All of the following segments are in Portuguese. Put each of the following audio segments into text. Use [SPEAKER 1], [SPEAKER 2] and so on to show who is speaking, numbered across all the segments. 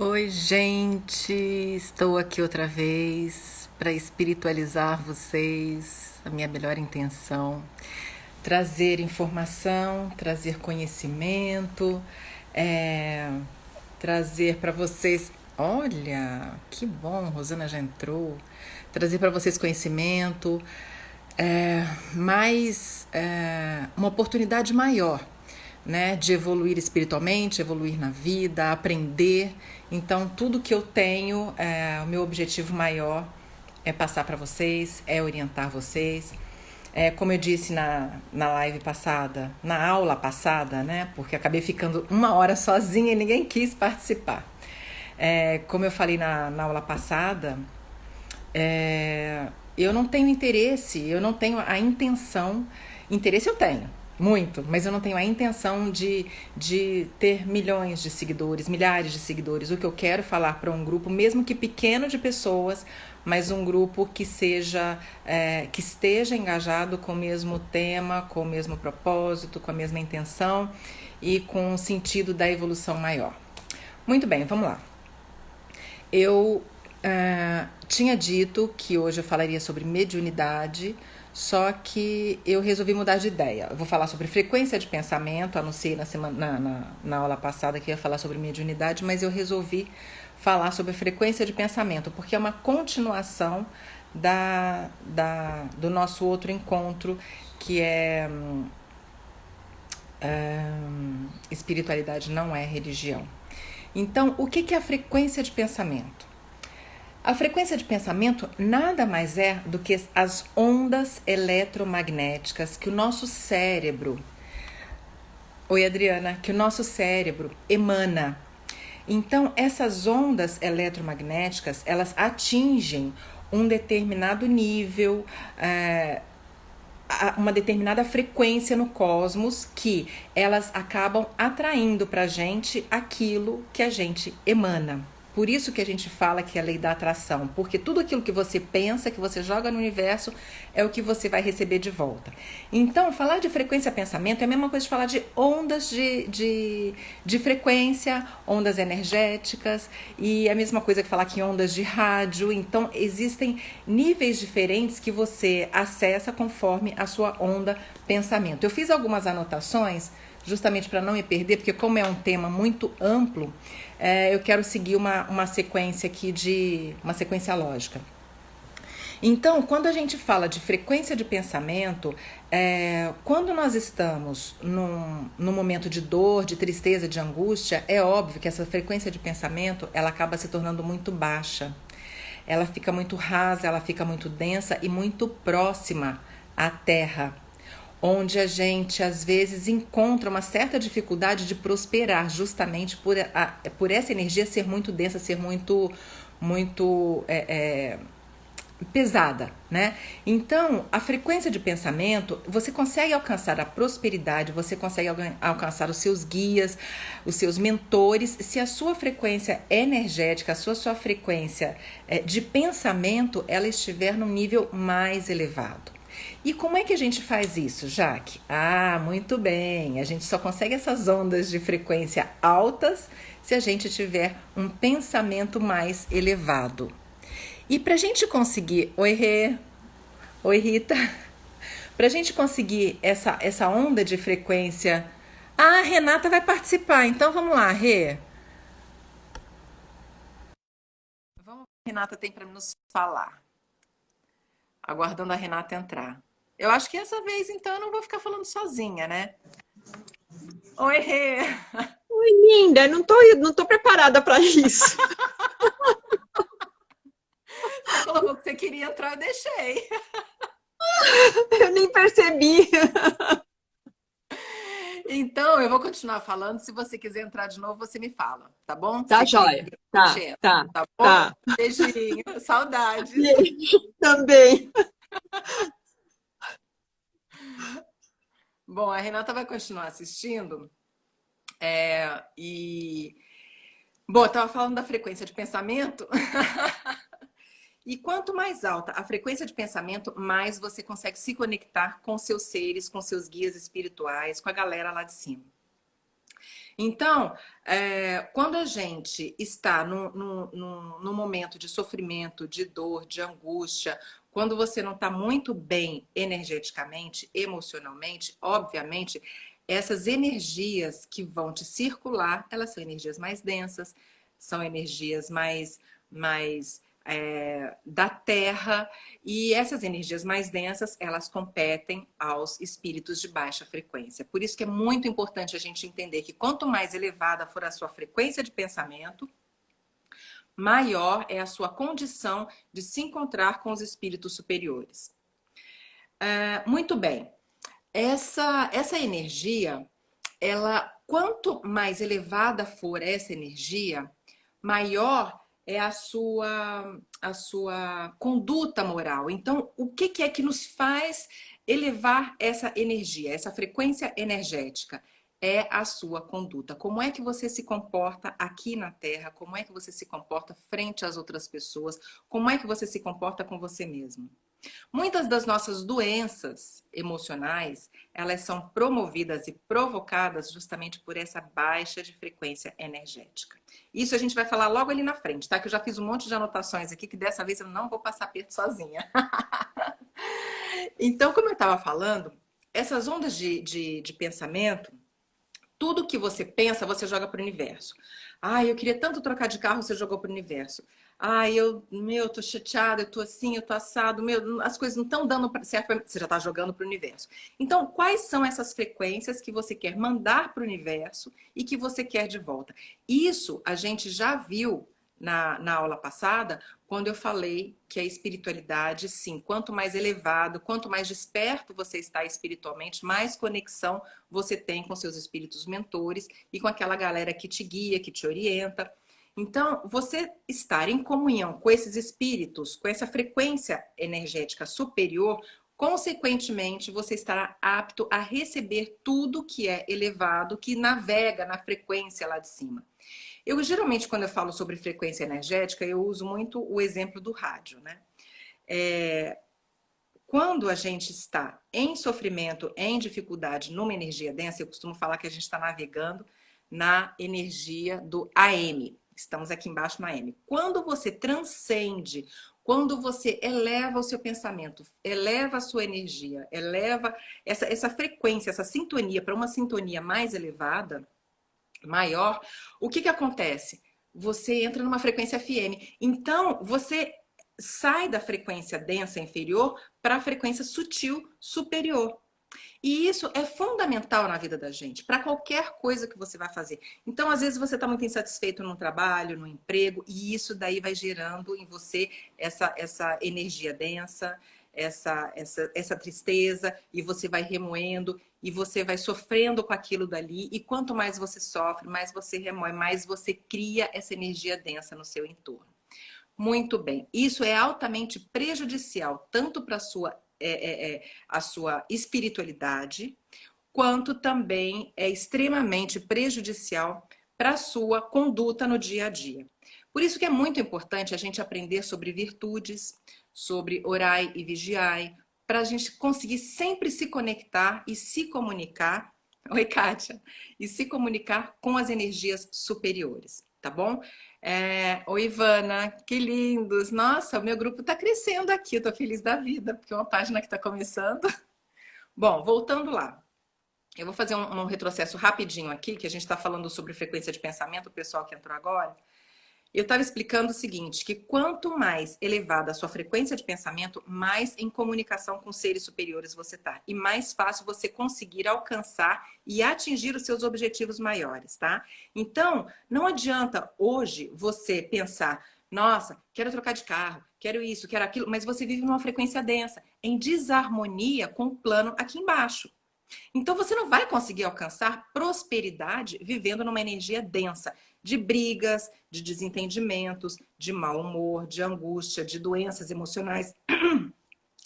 [SPEAKER 1] Oi, gente! Estou aqui outra vez para espiritualizar vocês, a minha melhor intenção, trazer informação, trazer conhecimento, é, trazer para vocês. Olha, que bom, Rosana já entrou. Trazer para vocês conhecimento, uma oportunidade maior, né, de evoluir espiritualmente, evoluir na vida, aprender. Então, tudo que eu tenho, o meu objetivo maior é passar para vocês, é orientar vocês. Como eu disse na live passada, na aula passada, né, porque acabei ficando uma hora sozinha e ninguém quis participar. Como eu falei na aula passada, é, eu não tenho interesse, eu não tenho a intenção. Interesse eu tenho, muito, mas eu não tenho a intenção de ter milhões de seguidores, milhares de seguidores. O que eu quero falar para um grupo, mesmo que pequeno de pessoas, mas um grupo que seja, que esteja engajado com o mesmo tema, com o mesmo propósito, com a mesma intenção e com o sentido da evolução maior. Muito bem, vamos lá. Eu tinha dito que hoje eu falaria sobre mediunidade, só que eu resolvi mudar de ideia. Eu vou falar sobre frequência de pensamento, anunciei na aula passada que ia falar sobre mediunidade, mas eu resolvi falar sobre frequência de pensamento, porque é uma continuação do nosso outro encontro, que é espiritualidade não é religião. Então, o que é a frequência de pensamento? A frequência de pensamento nada mais é do que as ondas eletromagnéticas que o nosso cérebro, oi Adriana, que o nosso cérebro emana. Então, essas ondas eletromagnéticas, elas atingem um determinado nível, uma determinada frequência no cosmos, que elas acabam atraindo para a gente aquilo que a gente emana. Por isso que a gente fala que é a lei da atração, porque tudo aquilo que você pensa, que você joga no universo, é o que você vai receber de volta. Então, falar de frequência pensamento é a mesma coisa de falar de ondas de frequência, ondas energéticas, e é a mesma coisa que falar que ondas de rádio. Então, existem níveis diferentes que você acessa conforme a sua onda pensamento. Eu fiz algumas anotações justamente para não me perder, porque como é um tema muito amplo, eu quero seguir uma sequência aqui uma sequência lógica. Então, quando a gente fala de frequência de pensamento, quando nós estamos num momento de dor, de tristeza, de angústia, é óbvio que essa frequência de pensamento ela acaba se tornando muito baixa. Ela fica muito rasa, ela fica muito densa e muito próxima à Terra, onde a gente às vezes encontra uma certa dificuldade de prosperar, justamente por essa energia ser muito densa, ser muito pesada, né? Então, a frequência de pensamento, você consegue alcançar a prosperidade, você consegue alcançar os seus guias, os seus mentores, se a sua frequência energética, a sua frequência de pensamento, ela estiver num nível mais elevado. E como é que a gente faz isso, Jaque? Ah, muito bem. A gente só consegue essas ondas de frequência altas se a gente tiver um pensamento mais elevado. E para a gente conseguir. Oi, Rê. Oi, Rita. Para a gente conseguir essa onda de frequência. Ah, a Renata vai participar. Então vamos lá, Rê. Vamos ver o que a Renata tem para nos falar. Aguardando a Renata entrar. Eu acho que essa vez, então, eu não vou ficar falando sozinha, né? Oi, Rê.
[SPEAKER 2] Oi, linda, não tô preparada para isso.
[SPEAKER 1] Você colocou que você queria entrar, eu deixei.
[SPEAKER 2] Eu nem percebi.
[SPEAKER 1] Então, eu vou continuar falando. Se você quiser entrar de novo, você me fala, tá bom? Se
[SPEAKER 2] Tá
[SPEAKER 1] você quiser,
[SPEAKER 2] joia.
[SPEAKER 1] a gente
[SPEAKER 2] Tá,
[SPEAKER 1] entra,
[SPEAKER 2] tá,
[SPEAKER 1] tá bom?
[SPEAKER 2] tá.
[SPEAKER 1] Beijinho, saudades.
[SPEAKER 2] Beijo também.
[SPEAKER 1] Bom, a Renata vai continuar assistindo. E. Bom, eu estava falando da frequência de pensamento. E quanto mais alta a frequência de pensamento, mais você consegue se conectar com seus seres, com seus guias espirituais, com a galera lá de cima. Então, quando a gente está num momento de sofrimento, de dor, de angústia, quando você não está muito bem energeticamente, emocionalmente, obviamente, essas energias que vão te circular, elas são energias mais densas, são energias mais da Terra, e essas energias mais densas, elas competem aos espíritos de baixa frequência. Por isso que é muito importante a gente entender que quanto mais elevada for a sua frequência de pensamento, maior é a sua condição de se encontrar com os espíritos superiores. Muito bem. Essa energia, ela, quanto mais elevada for essa energia, maior é a sua conduta moral. Então, o que é que nos faz elevar essa energia, essa frequência energética? É a sua conduta. Como é que você se comporta aqui na Terra? Como é que você se comporta frente às outras pessoas? Como é que você se comporta com você mesmo? Muitas das nossas doenças emocionais, elas são promovidas e provocadas justamente por essa baixa de frequência energética. Isso a gente vai falar logo ali na frente, tá? Que eu já fiz um monte de anotações aqui, que dessa vez eu não vou passar perto sozinha. Então, como eu estava falando, essas ondas de pensamento, tudo que você pensa, você joga para o universo. Ah, eu queria tanto trocar de carro, você jogou para o universo. Ah, eu tô chateada, eu tô assim, eu tô assado, as coisas não estão dando certo pra mim. Você já tá jogando para o universo. Então, quais são essas frequências que você quer mandar para o universo e que você quer de volta? Isso a gente já viu na aula passada, quando eu falei que a espiritualidade, sim, quanto mais elevado, quanto mais desperto você está espiritualmente, mais conexão você tem com seus espíritos mentores e com aquela galera que te guia, que te orienta. Então, você estar em comunhão com esses espíritos, com essa frequência energética superior, consequentemente, você estará apto a receber tudo que é elevado, que navega na frequência lá de cima. Eu geralmente, quando eu falo sobre frequência energética, eu uso muito o exemplo do rádio, né? Quando a gente está em sofrimento, em dificuldade, numa energia densa, eu costumo falar que a gente está navegando na energia do AM. Estamos aqui embaixo no AM. Quando você transcende, quando você eleva o seu pensamento, eleva a sua energia, eleva essa frequência, essa sintonia para uma sintonia mais elevada, maior, o que acontece? Você entra numa frequência FM. Então, você sai da frequência densa inferior para a frequência sutil superior. E isso é fundamental na vida da gente, para qualquer coisa que você vai fazer. Então, às vezes, você está muito insatisfeito no trabalho, no emprego, e isso daí vai gerando em você essa energia densa, essa tristeza, e você vai remoendo, e você vai sofrendo com aquilo dali, e quanto mais você sofre, mais você remoe, mais você cria essa energia densa no seu entorno. Muito bem, isso é altamente prejudicial, tanto para a sua espiritualidade, quanto também é extremamente prejudicial para a sua conduta no dia a dia. Por isso que é muito importante a gente aprender sobre virtudes, sobre orai e vigiai, para a gente conseguir sempre se conectar e se comunicar. Oi, Kátia. E se comunicar com as energias superiores, tá bom? Oi, Ivana, que lindos! Nossa, o meu grupo está crescendo aqui, eu tô feliz da vida, porque é uma página que está começando. Bom, voltando lá. Eu vou fazer um retrocesso rapidinho aqui, que a gente está falando sobre frequência de pensamento, o pessoal que entrou agora. Eu estava explicando o seguinte, que quanto mais elevada a sua frequência de pensamento, mais em comunicação com seres superiores você está. E mais fácil você conseguir alcançar e atingir os seus objetivos maiores, tá? Então, não adianta hoje você pensar, nossa, quero trocar de carro, quero isso, quero aquilo, mas você vive numa frequência densa, em desarmonia com o plano aqui embaixo. Então você não vai conseguir alcançar prosperidade vivendo numa energia densa de brigas, de desentendimentos, de mau humor, de angústia, de doenças emocionais.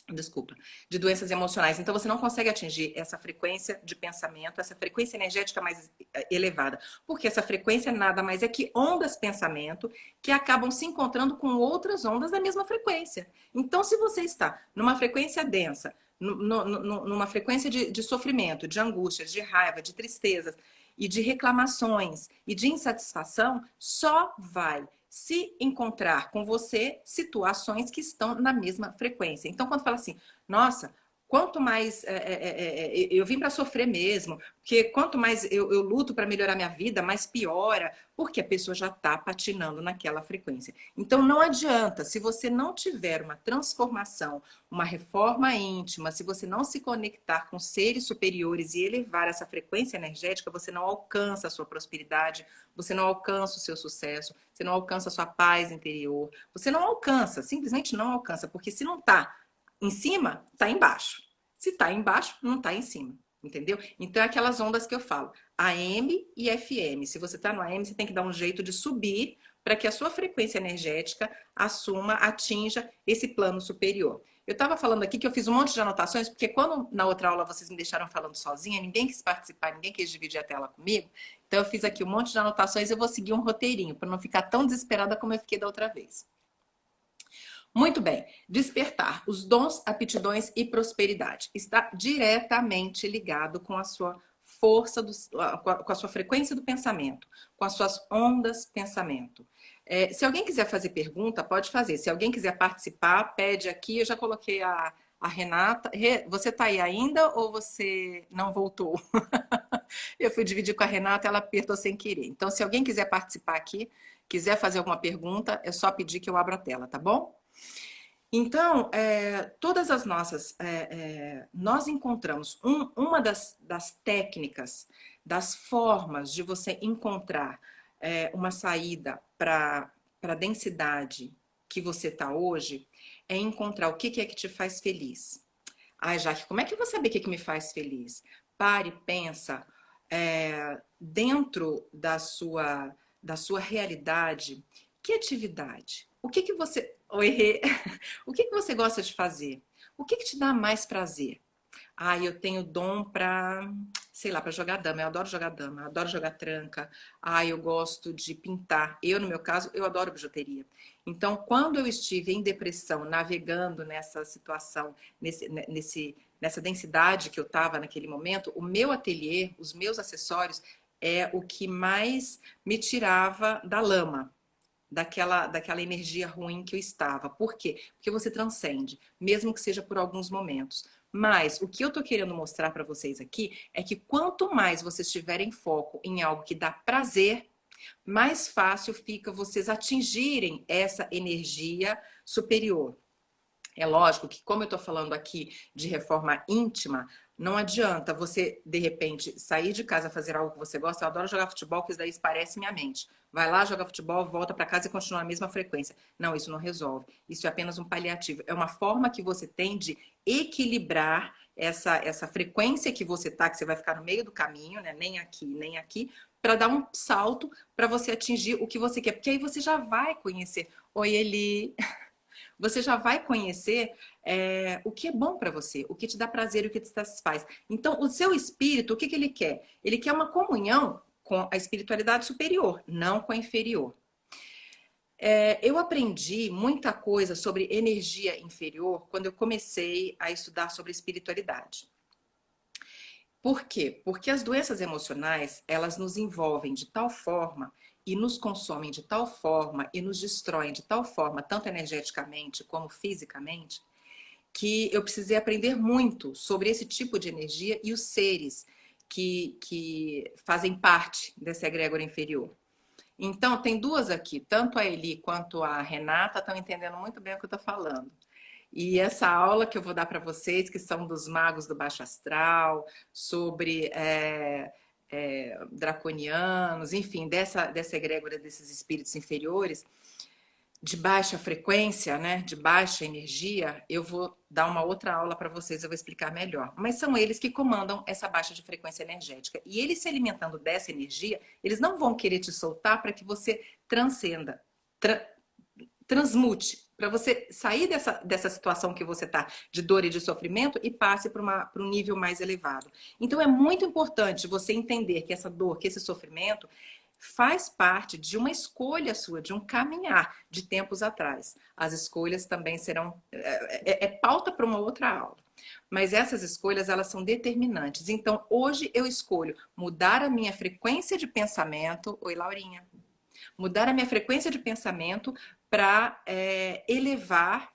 [SPEAKER 1] Desculpa, de doenças emocionais. Então você não consegue atingir essa frequência de pensamento, essa frequência energética mais elevada, porque essa frequência nada mais é que ondas pensamento que acabam se encontrando com outras ondas da mesma frequência. Então, se você está numa frequência densa, numa frequência de sofrimento, de angústia, de raiva, de tristeza, e de reclamações e de insatisfação só vai se encontrar com você situações que estão na mesma frequência. Então, quando fala assim, nossa, quanto mais eu vim para sofrer mesmo, porque quanto mais eu luto para melhorar minha vida, mais piora, porque a pessoa já está patinando naquela frequência. Então não adianta, se você não tiver uma transformação, uma reforma íntima, se você não se conectar com seres superiores e elevar essa frequência energética, você não alcança a sua prosperidade, você não alcança o seu sucesso, você não alcança a sua paz interior, você não alcança, simplesmente não alcança, porque se não está em cima, está embaixo. Se está embaixo, não está em cima. Entendeu? Então é aquelas ondas que eu falo, AM e FM. Se você está no AM, você tem que dar um jeito de subir para que a sua frequência energética atinja esse plano superior. Eu estava falando aqui que eu fiz um monte de anotações, porque quando na outra aula vocês me deixaram falando sozinha, ninguém quis participar, ninguém quis dividir a tela comigo. Então eu fiz aqui um monte de anotações e eu vou seguir um roteirinho, para não ficar tão desesperada como eu fiquei da outra vez. Muito bem, despertar os dons, aptidões e prosperidade está diretamente ligado com a sua força, com a sua frequência do pensamento, com as suas ondas pensamento. Se alguém quiser fazer pergunta, pode fazer. Se alguém quiser participar, pede aqui. Eu já coloquei a Renata. Você está aí ainda ou você não voltou? Eu fui dividir com a Renata, ela apertou sem querer. Então, se alguém quiser participar aqui, quiser fazer alguma pergunta, é só pedir que eu abro a tela, tá bom? Então, todas as nossas... nós encontramos uma das técnicas, das formas de você encontrar uma saída para a densidade que você está hoje, é encontrar o que é que te faz feliz. Ai, Jaque, como é que eu vou saber o que me faz feliz? Pare, pensa, dentro da sua realidade, que atividade? O que você... Oi, o que você gosta de fazer? O que te dá mais prazer? Ah, eu tenho dom para, sei lá, para jogar dama. Eu adoro jogar dama, eu adoro jogar tranca. Ah, eu gosto de pintar. Eu, no meu caso, eu adoro bijuteria. Então, quando eu estive em depressão, navegando nessa situação, nessa densidade que eu estava naquele momento, o meu ateliê, os meus acessórios, é o que mais me tirava da lama. Daquela energia ruim que eu estava. Por quê? Porque você transcende, mesmo que seja por alguns momentos. Mas o que eu tô querendo mostrar para vocês aqui é que quanto mais vocês tiverem foco em algo que dá prazer, mais fácil fica vocês atingirem essa energia superior. É lógico que, como eu estou falando aqui de reforma íntima, não adianta você, de repente, sair de casa, fazer algo que você gosta. Eu adoro jogar futebol, que isso daí esparece minha mente. Vai lá, joga futebol, volta para casa e continua a mesma frequência. Não, isso não resolve. Isso é apenas um paliativo. É uma forma que você tem de equilibrar essa frequência que você tá, que você vai ficar no meio do caminho, né? Nem aqui, para dar um salto para você atingir o que você quer. Porque aí você já vai conhecer. Oi, Eli. Você já vai conhecer o que é bom para você, o que te dá prazer, o que te satisfaz. Então, o seu espírito, o que ele quer? Ele quer uma comunhão com a espiritualidade superior, não com a inferior. Eu aprendi muita coisa sobre energia inferior quando eu comecei a estudar sobre espiritualidade. Por quê? Porque as doenças emocionais, elas nos envolvem de tal forma e nos consomem de tal forma e nos destroem de tal forma, tanto energeticamente como fisicamente, que eu precisei aprender muito sobre esse tipo de energia e os seres que fazem parte dessa egrégora inferior. Então, tem duas aqui, tanto a Eli quanto a Renata estão entendendo muito bem o que eu estou falando. E essa aula que eu vou dar para vocês, que são dos magos do baixo astral, sobre draconianos, enfim, dessa egrégora desses espíritos inferiores, de baixa frequência, né, de baixa energia, eu vou dar uma outra aula para vocês, eu vou explicar melhor. Mas são eles que comandam essa baixa de frequência energética. E eles se alimentando dessa energia, eles não vão querer te soltar para que você transcenda, transmute, para você sair dessa situação que você está de dor e de sofrimento e passe para um nível mais elevado. Então é muito importante você entender que essa dor, que esse sofrimento faz parte de uma escolha sua, de um caminhar de tempos atrás. As escolhas também serão... pauta para uma outra aula. Mas essas escolhas, elas são determinantes. Então, hoje eu escolho mudar a minha frequência de pensamento. Oi, Laurinha. Mudar a minha frequência de pensamento para elevar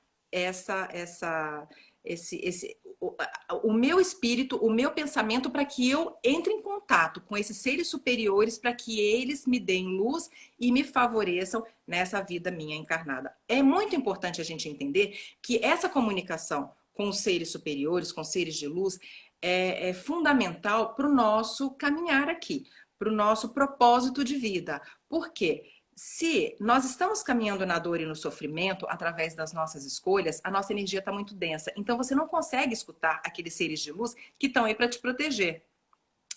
[SPEAKER 1] o meu espírito, o meu pensamento, para que eu entre em contato com esses seres superiores, para que eles me deem luz e me favoreçam nessa vida minha encarnada. É muito importante a gente entender que essa comunicação com os seres superiores, com os seres de luz, é fundamental para o nosso caminhar aqui, para o nosso propósito de vida. Por quê? Se nós estamos caminhando na dor e no sofrimento através das nossas escolhas, a nossa energia está muito densa. Então você não consegue escutar aqueles seres de luz que estão aí para te proteger.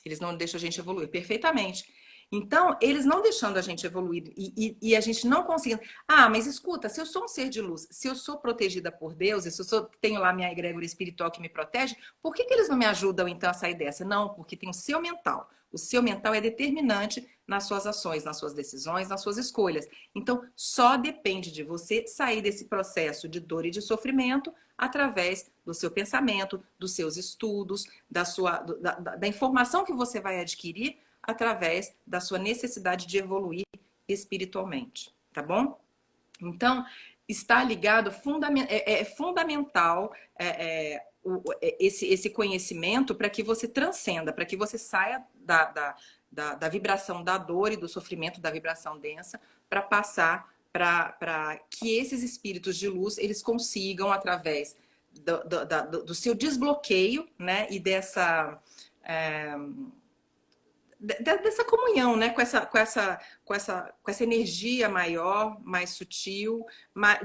[SPEAKER 1] Eles não deixam a gente evoluir perfeitamente. Então, eles não deixando a gente evoluir e a gente não conseguindo. Ah, mas escuta, se eu sou um ser de luz, se eu sou protegida por Deus, e se tenho lá minha egrégora espiritual que me protege, por que eles não me ajudam então a sair dessa? Não, porque tem o seu mental. O seu mental é determinante nas suas ações, nas suas decisões, nas suas escolhas. Então, só depende de você sair desse processo de dor e de sofrimento através do seu pensamento, dos seus estudos, da informação que você vai adquirir através da sua necessidade de evoluir espiritualmente, tá bom? Então, está ligado, é fundamental esse conhecimento para que você transcenda, para que você saia da vibração da dor e do sofrimento, da vibração densa, para passar para que esses espíritos de luz, eles consigam, através do seu desbloqueio, né, e dessa comunhão, né, com essa energia maior, mais sutil,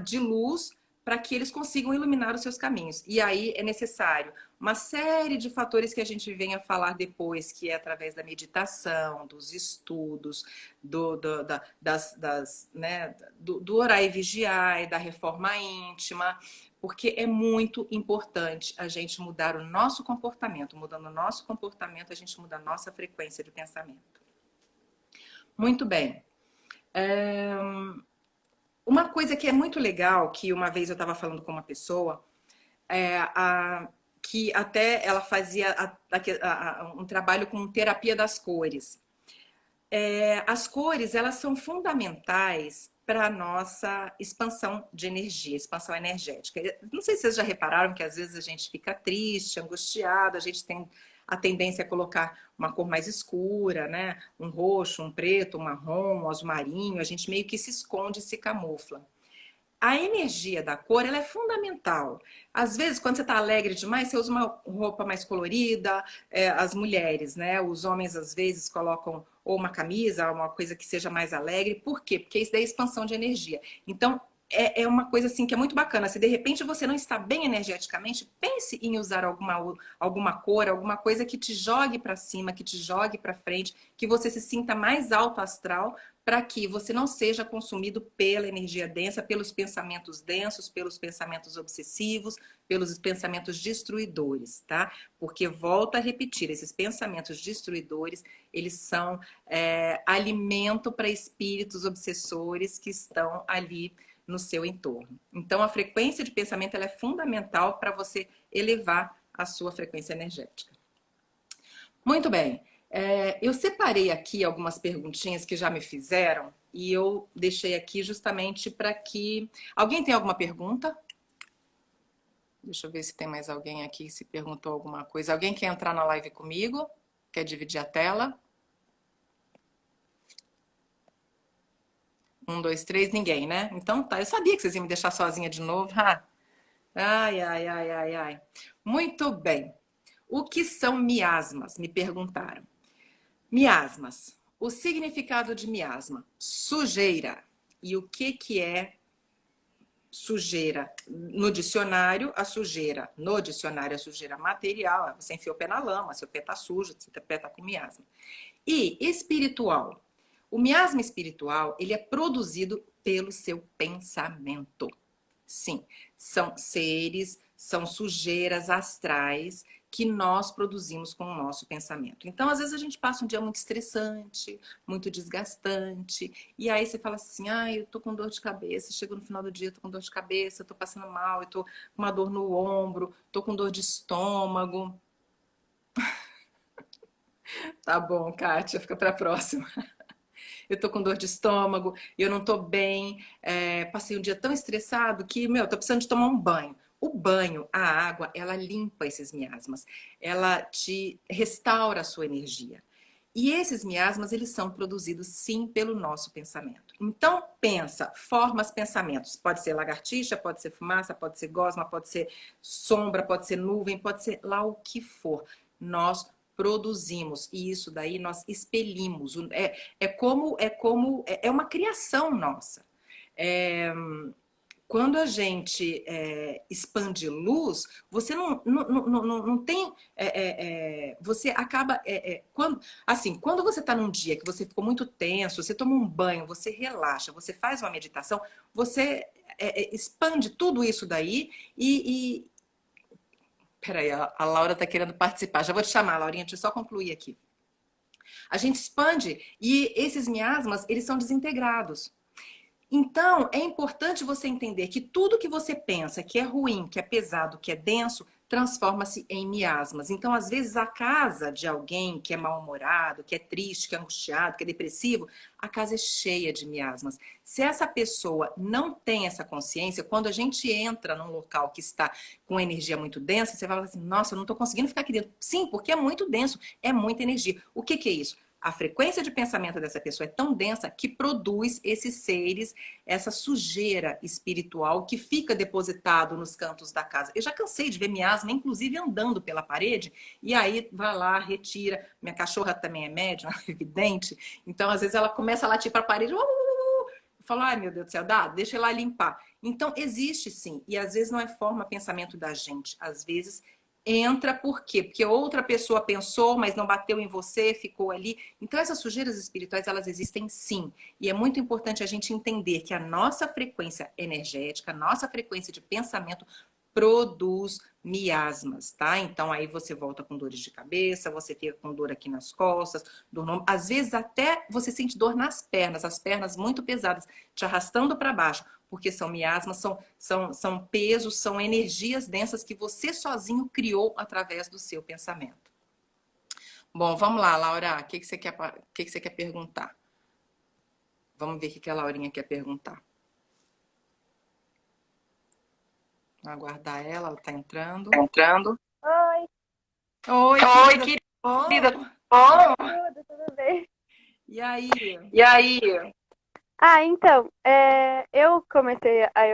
[SPEAKER 1] de luz, para que eles consigam iluminar os seus caminhos. E aí é necessário uma série de fatores que a gente vem a falar depois, que é através da meditação, dos estudos, do orar e vigiar, da reforma íntima, porque é muito importante a gente mudar o nosso comportamento. Mudando o nosso comportamento, a gente muda a nossa frequência de pensamento. Muito bem. Uma coisa que é muito legal, que uma vez eu estava falando com uma pessoa, que até ela fazia um trabalho com terapia das cores. As cores, elas são fundamentais para a nossa expansão de energia, expansão energética. Não sei se vocês já repararam que às vezes a gente fica triste, angustiado, a gente tem a tendência a colocar uma cor mais escura, né? Um roxo, um preto, um marrom, um azul marinho, a gente meio que se esconde e se camufla. A energia da cor, ela é fundamental. Às vezes, quando você está alegre demais, você usa uma roupa mais colorida, as mulheres, né? Os homens, às vezes, colocam ou uma camisa, uma coisa que seja mais alegre. Por quê? Porque isso daí é expansão de energia. Então, é uma coisa assim que é muito bacana. Se de repente você não está bem energeticamente, pense em usar alguma cor, alguma coisa que te jogue para cima, que te jogue para frente, que você se sinta mais alto astral, para que você não seja consumido pela energia densa, pelos pensamentos densos, pelos pensamentos obsessivos, pelos pensamentos destruidores, tá? Porque, volto a repetir, esses pensamentos destruidores, eles são alimento para espíritos obsessores que estão ali no seu entorno. Então, a frequência de pensamento ela é fundamental para você elevar a sua frequência energética. Muito bem. Eu separei aqui algumas perguntinhas que já me fizeram e eu deixei aqui justamente para que... Alguém tem alguma pergunta? Deixa eu ver se tem mais alguém aqui que se perguntou alguma coisa. Alguém quer entrar na live comigo? Quer dividir a tela? 1, 2, 3, ninguém, né? Então tá, eu sabia que vocês iam me deixar sozinha de novo. Ai. Muito bem. O que são miasmas? Me perguntaram. Miasmas. O significado de miasma. Sujeira. E o que é sujeira? No dicionário, a sujeira. No dicionário, a sujeira material. Você enfia o pé na lama, seu pé tá sujo, seu pé tá com miasma. E espiritual. O miasma espiritual, ele é produzido pelo seu pensamento. Sim, são seres, são sujeiras astrais que nós produzimos com o nosso pensamento. Então, às vezes a gente passa um dia muito estressante, muito desgastante, e aí você fala assim, ai, eu tô com dor de cabeça, chego no final do dia, eu tô com dor de cabeça, tô passando mal, eu tô com uma dor no ombro, tô com dor de estômago. Tá bom, Kátia, fica pra próxima. Eu tô com dor de estômago, eu não tô bem, passei um dia tão estressado que, tô precisando de tomar um banho. O banho, a água, ela limpa esses miasmas, ela te restaura a sua energia. E esses miasmas, eles são produzidos sim pelo nosso pensamento. Então, pensa, forma os pensamentos. Pode ser lagartixa, pode ser fumaça, pode ser gosma, pode ser sombra, pode ser nuvem, pode ser lá o que for. Nós produzimos e isso daí nós expelimos. É uma criação nossa. Quando a gente expande luz, você não tem. Você acaba. Quando você está num dia que você ficou muito tenso, você toma um banho, você relaxa, você faz uma meditação, você expande tudo isso daí e. Peraí, a Laura está querendo participar. Já vou te chamar, Laurinha, deixa eu só concluir aqui. A gente expande e esses miasmas, eles são desintegrados. Então, é importante você entender que tudo que você pensa que é ruim, que é pesado, que é denso, transforma-se em miasmas. Então, às vezes, a casa de alguém que é mal-humorado, que é triste, que é angustiado, que é depressivo, a casa é cheia de miasmas. Se essa pessoa não tem essa consciência, quando a gente entra num local que está com energia muito densa, você vai falar assim, nossa, eu não estou conseguindo ficar aqui dentro. Sim, porque é muito denso, é muita energia. O que é isso? A frequência de pensamento dessa pessoa é tão densa que produz esses seres, essa sujeira espiritual que fica depositado nos cantos da casa. Eu já cansei de ver miasma, inclusive andando pela parede, e aí vai lá, retira. Minha cachorra também é médium, evidente, então às vezes ela começa a latir para a parede, falo, ai meu Deus do céu, deixa ela limpar. Então existe sim, e às vezes não é forma pensamento da gente, às vezes entra por quê? Porque outra pessoa pensou, mas não bateu em você, ficou ali. Então essas sujeiras espirituais, elas existem sim. E é muito importante a gente entender que a nossa frequência energética, a nossa frequência de pensamento produz miasmas, tá? Então aí você volta com dores de cabeça, você fica com dor aqui nas costas, dor no... às vezes até você sente dor nas pernas, as pernas muito pesadas, te arrastando para baixo, porque são miasmas, são pesos, são energias densas que você sozinho criou através do seu pensamento. Bom, vamos lá, Laura, o que você quer perguntar? Vamos ver o que a Laurinha quer perguntar. Vou aguardar ela tá entrando.
[SPEAKER 3] Tá entrando.
[SPEAKER 4] Oi.
[SPEAKER 1] Oi,
[SPEAKER 3] querida.
[SPEAKER 4] Tudo bem?
[SPEAKER 1] E aí?
[SPEAKER 4] Então, eu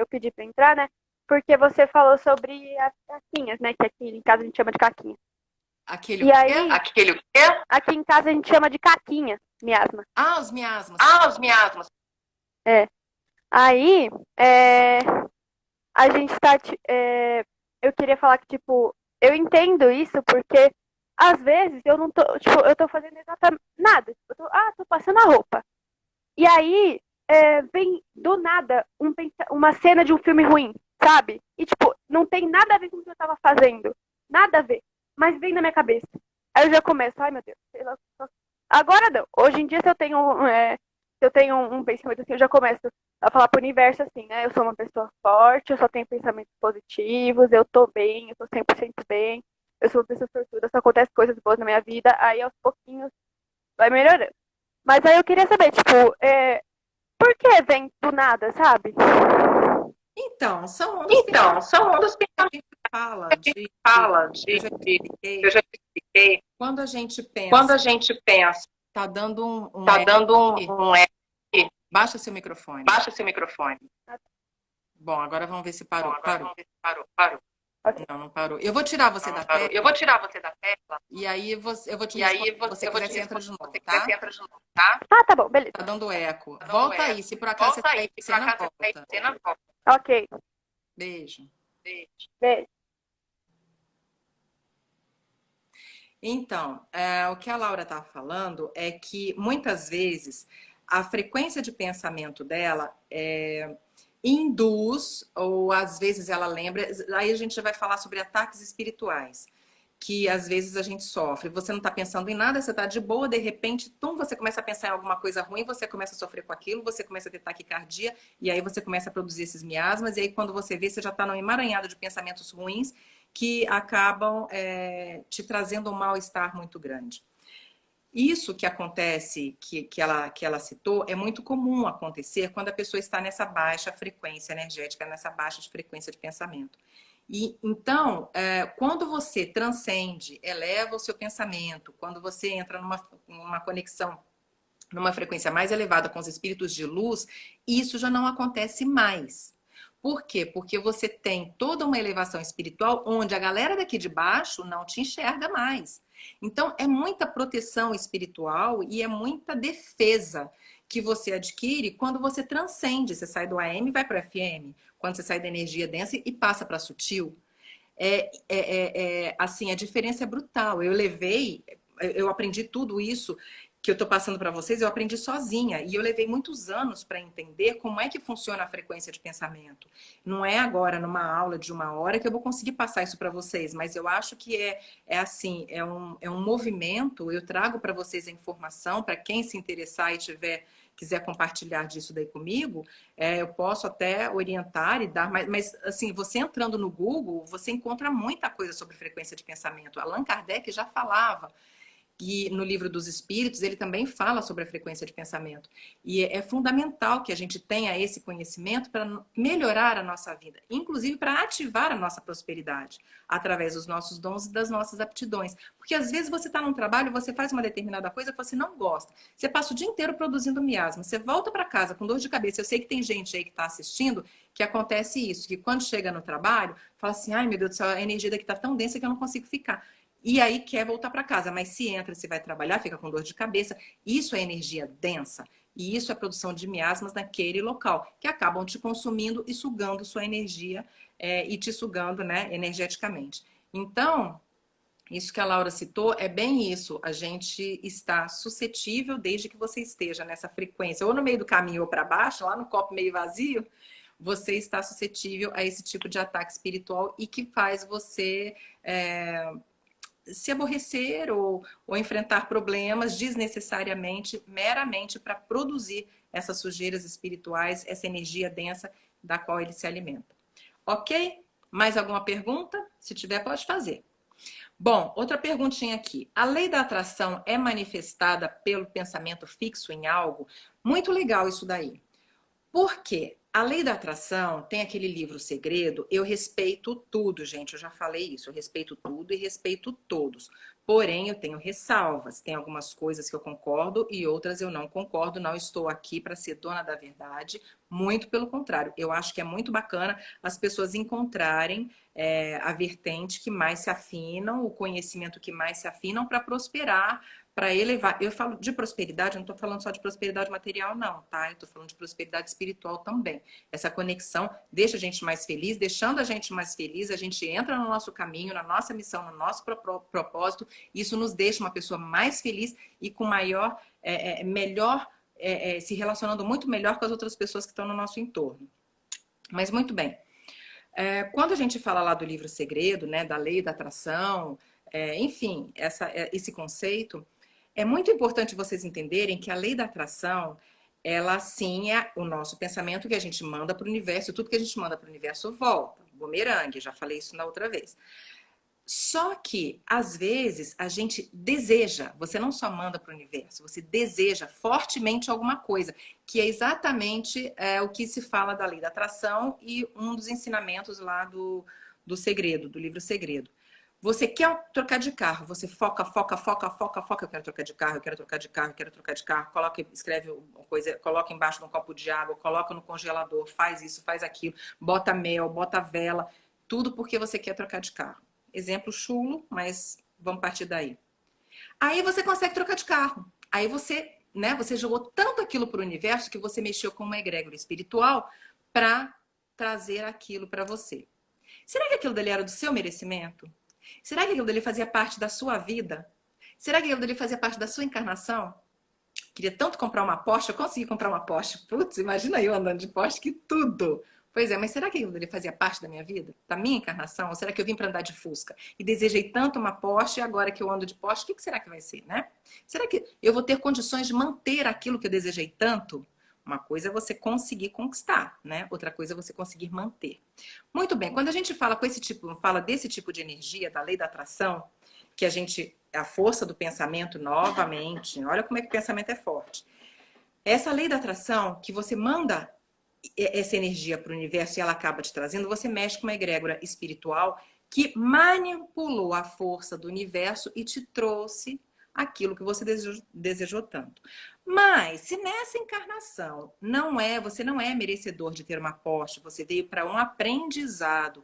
[SPEAKER 4] pedi pra entrar, né? Porque você falou sobre as caquinhas, né? Que aqui em casa a gente chama de caquinha.
[SPEAKER 1] Aquele o quê?
[SPEAKER 3] Aquele o quê?
[SPEAKER 4] Aqui em casa a gente chama de caquinha, miasma.
[SPEAKER 1] Os miasmas.
[SPEAKER 3] Os miasmas.
[SPEAKER 4] Aí, a gente tá... eu queria falar que, tipo, eu entendo isso porque, às vezes, eu não tô... Tipo, eu tô fazendo exatamente nada. Tô passando a roupa. E aí, vem do nada uma cena de um filme ruim, sabe? E, tipo, não tem nada a ver com o que eu tava fazendo. Nada a ver. Mas vem na minha cabeça. Aí eu já começo, ai meu Deus, sei lá. Agora não. Hoje em dia, se eu tenho um pensamento assim, eu já começo a falar pro universo assim, né? Eu sou uma pessoa forte, eu só tenho pensamentos positivos, eu tô bem, eu tô 100% bem, eu sou uma pessoa sortuda, só acontece coisas boas na minha vida, aí aos pouquinhos vai melhorando. Mas aí eu queria saber, tipo, por que vem do nada, sabe?
[SPEAKER 1] Então, são
[SPEAKER 3] ondas que
[SPEAKER 1] a gente fala
[SPEAKER 3] eu já expliquei.
[SPEAKER 1] Quando a gente
[SPEAKER 3] pensa,
[SPEAKER 1] tá dando um
[SPEAKER 3] eco.
[SPEAKER 1] Baixa seu microfone. Bom, agora vamos ver se parou.
[SPEAKER 3] Parou.
[SPEAKER 1] Não parou. Eu vou tirar você da tela.
[SPEAKER 3] Eu vou tirar você da tela.
[SPEAKER 1] E aí eu vou te responder. Se você quiser, você entra de novo,
[SPEAKER 3] tá?
[SPEAKER 4] Tá bom, beleza.
[SPEAKER 1] Tá dando eco. Volta aí, se por acaso você tá aí, cena volta.
[SPEAKER 4] Ok.
[SPEAKER 1] Beijo.
[SPEAKER 4] Beijo.
[SPEAKER 1] Então, o que a Laura estava falando é que muitas vezes a frequência de pensamento dela induz, ou às vezes ela lembra, aí a gente já vai falar sobre ataques espirituais. que às vezes a gente sofre. Você não está pensando em nada, você está de boa, de repente, você começa a pensar em alguma coisa ruim, você começa a sofrer com aquilo, você começa a ter taquicardia, e aí você começa a produzir esses miasmas, e aí quando você vê, você já está num emaranhado de pensamentos ruins que acabam te trazendo um mal-estar muito grande. Isso que acontece, que ela citou, é muito comum acontecer quando a pessoa está nessa baixa frequência energética, nessa baixa frequência de pensamento. E então, quando você transcende, eleva o seu pensamento, quando você entra numa conexão, numa frequência mais elevada com os espíritos de luz, isso já não acontece mais. Por quê? Porque você tem toda uma elevação espiritual onde a galera daqui de baixo não te enxerga mais. Então, é muita proteção espiritual e é muita defesa que você adquire quando você transcende. Você sai do AM e vai para o FM. Quando você sai da energia densa e passa para sutil. Assim, a diferença é brutal. Eu aprendi tudo isso que eu estou passando para vocês, eu aprendi sozinha. E eu levei muitos anos para entender como é que funciona a frequência de pensamento. Não é agora, numa aula de 1 hora, que eu vou conseguir passar isso para vocês, mas eu acho que assim, é um movimento. Eu trago para vocês a informação, para quem se interessar e quiser compartilhar disso daí comigo, eu posso até orientar e dar, mas assim, você entrando no Google, você encontra muita coisa sobre frequência de pensamento. Allan Kardec já falava. E no Livro dos Espíritos, ele também fala sobre a frequência de pensamento. E é fundamental que a gente tenha esse conhecimento para melhorar a nossa vida, inclusive para ativar a nossa prosperidade, através dos nossos dons e das nossas aptidões. Porque às vezes você está num trabalho, você faz uma determinada coisa que você não gosta. Você passa o dia inteiro produzindo miasma, você volta para casa com dor de cabeça. Eu sei que tem gente aí que está assistindo que acontece isso, que quando chega no trabalho, fala assim, ai meu Deus do céu, a energia daqui está tão densa que eu não consigo ficar. E aí quer voltar para casa, mas se entra, se vai trabalhar, fica com dor de cabeça. Isso é energia densa. E isso é produção de miasmas naquele local, que acabam te consumindo e sugando sua energia e te sugando, né, energeticamente. Então, isso que a Laura citou é bem isso. A gente está suscetível desde que você esteja nessa frequência, ou no meio do caminho ou para baixo, lá no copo meio vazio, você está suscetível a esse tipo de ataque espiritual e que faz você se aborrecer ou enfrentar problemas desnecessariamente, meramente para produzir essas sujeiras espirituais, essa energia densa da qual ele se alimenta. Ok? Mais alguma pergunta? Se tiver, pode fazer. Bom, outra perguntinha aqui. A lei da atração é manifestada pelo pensamento fixo em algo? Muito legal isso daí. Por quê? A lei da atração tem aquele livro Segredo. Eu respeito tudo, gente. Eu já falei isso. Eu respeito tudo e respeito todos. Porém, eu tenho ressalvas. Tem algumas coisas que eu concordo e outras eu não concordo. Não estou aqui para ser dona da verdade. Muito pelo contrário. Eu acho que é muito bacana as pessoas encontrarem a vertente que mais se afinam, o conhecimento que mais se afinam para prosperar, para elevar. Eu falo de prosperidade, eu não estou falando só de prosperidade material, não, tá? Eu estou falando de prosperidade espiritual também. Essa conexão deixa a gente mais feliz, deixando a gente mais feliz, a gente entra no nosso caminho, na nossa missão, no nosso propósito. Isso nos deixa uma pessoa mais feliz e com melhor, se relacionando muito melhor com as outras pessoas que estão no nosso entorno. Mas muito bem. Quando a gente fala lá do livro Segredo, né, da lei da atração, enfim, esse conceito, é muito importante vocês entenderem que a lei da atração, ela sim é o nosso pensamento que a gente manda para o universo, tudo que a gente manda para o universo volta. Bumerangue, já falei isso na outra vez. Só que, às vezes, a gente deseja, você não só manda para o universo, você deseja fortemente alguma coisa, que é exatamente o que se fala da lei da atração e um dos ensinamentos lá do Segredo, do livro Segredo. Você quer trocar de carro, você foca, eu quero trocar de carro, eu quero trocar de carro, eu quero trocar de carro, escreve uma coisa, coloca embaixo de um copo de água, coloca no congelador, faz isso, faz aquilo, bota mel, bota vela, tudo porque você quer trocar de carro. Exemplo chulo, mas vamos partir daí. Aí você consegue trocar de carro. Aí você jogou tanto aquilo para o universo que você mexeu com uma egrégora espiritual para trazer aquilo para você. Será que aquilo dali era do seu merecimento? Será que aquilo dali fazia parte da sua vida? Será que aquilo dali fazia parte da sua encarnação? Queria tanto comprar uma Porsche, eu consegui comprar uma Porsche. Putz, imagina eu andando de Porsche, que tudo! Pois é, mas será que aquilo ali fazia parte da minha vida? Da minha encarnação? Ou será que eu vim para andar de Fusca e desejei tanto uma Porsche e agora que eu ando de Porsche, o que será que vai ser, né? Será que eu vou ter condições de manter aquilo que eu desejei tanto? Uma coisa é você conseguir conquistar, né? Outra coisa é você conseguir manter. Muito bem, quando a gente fala desse tipo de energia, da lei da atração, que a força do pensamento novamente, olha como é que o pensamento é forte. Essa lei da atração, que você manda essa energia para o universo e ela acaba te trazendo, você mexe com uma egrégora espiritual que manipulou a força do universo e te trouxe aquilo que você desejou tanto. Mas se nessa encarnação você não é merecedor de ter uma Porsche, você veio para um aprendizado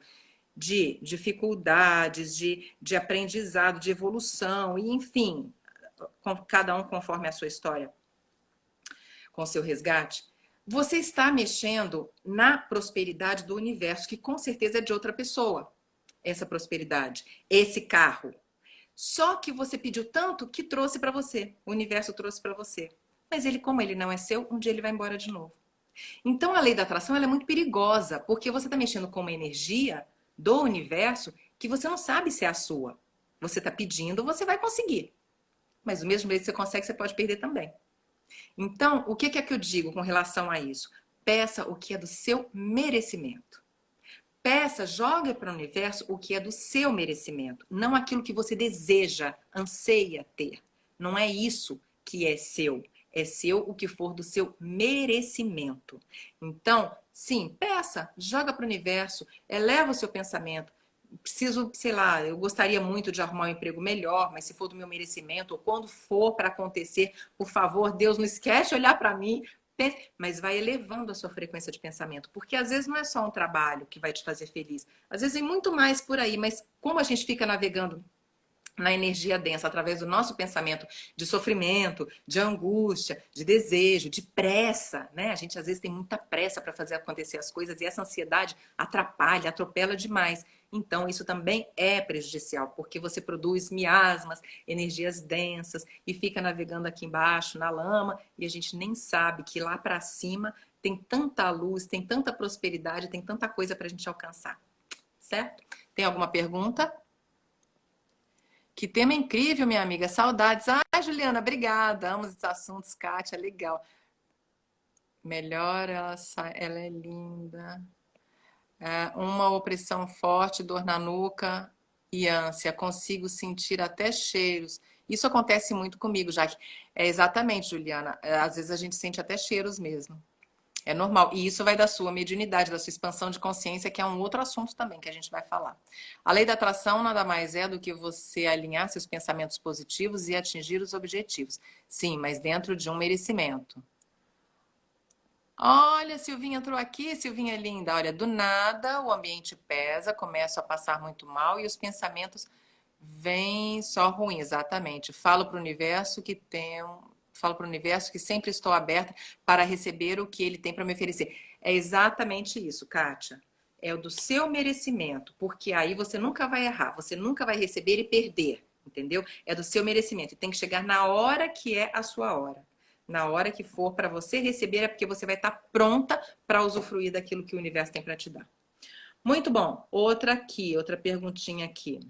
[SPEAKER 1] de dificuldades, de aprendizado, de evolução, e enfim, cada um conforme a sua história, com o seu resgate, você está mexendo na prosperidade do universo, que com certeza é de outra pessoa, essa prosperidade, esse carro. Só que você pediu tanto que trouxe para você, o universo trouxe para você. Mas como ele não é seu, um dia ele vai embora de novo. Então a lei da atração ela é muito perigosa, porque você está mexendo com uma energia do universo que você não sabe se é a sua. Você está pedindo, você vai conseguir. Mas do mesmo jeito que você consegue, você pode perder também. Então, o que é que eu digo com relação a isso? Peça o que é do seu merecimento. Peça, jogue para o universo o que é do seu merecimento, não aquilo que você deseja, anseia ter. Não é isso que é seu. É seu o que for do seu merecimento. Então, sim, peça, joga para o universo, eleva o seu pensamento. Preciso, sei lá, eu gostaria muito de arrumar um emprego melhor, mas se for do meu merecimento, ou quando for para acontecer, por favor, Deus, não esquece de olhar para mim, mas vai elevando a sua frequência de pensamento, porque às vezes não é só um trabalho que vai te fazer feliz, às vezes tem muito mais por aí, mas como a gente fica navegando na energia densa, através do nosso pensamento de sofrimento, de angústia, de desejo, de pressa, né? A gente às vezes tem muita pressa para fazer acontecer as coisas e essa ansiedade atrapalha, atropela demais. Então isso também é prejudicial, porque você produz miasmas, energias densas e fica navegando aqui embaixo na lama e a gente nem sabe que lá para cima tem tanta luz, tem tanta prosperidade, tem tanta coisa para a gente alcançar. Certo? Tem alguma pergunta? Que tema incrível, minha amiga. Saudades. Ai, Juliana, obrigada. Amo esses assuntos, Kátia. Legal. Melhor, ela é linda. Uma opressão forte, dor na nuca e ânsia. Consigo sentir até cheiros. Isso acontece muito comigo, já que exatamente, Juliana. Às vezes a gente sente até cheiros mesmo. É normal. E isso vai da sua mediunidade, da sua expansão de consciência, que é um outro assunto também que a gente vai falar. A lei da atração nada mais é do que você alinhar seus pensamentos positivos e atingir os objetivos. Sim, mas dentro de um merecimento. Olha, Silvinha entrou aqui, Silvinha linda. Olha, do nada o ambiente pesa, começo a passar muito mal e os pensamentos vêm só ruins, exatamente. Falo para o universo que sempre estou aberta para receber o que ele tem para me oferecer. É exatamente isso, Kátia. É o do seu merecimento, porque aí você nunca vai errar, você nunca vai receber e perder, entendeu? É do seu merecimento. E tem que chegar na hora que é a sua hora. Na hora que for para você receber, é porque você vai estar pronta para usufruir daquilo que o universo tem para te dar. Muito bom. Outra perguntinha aqui.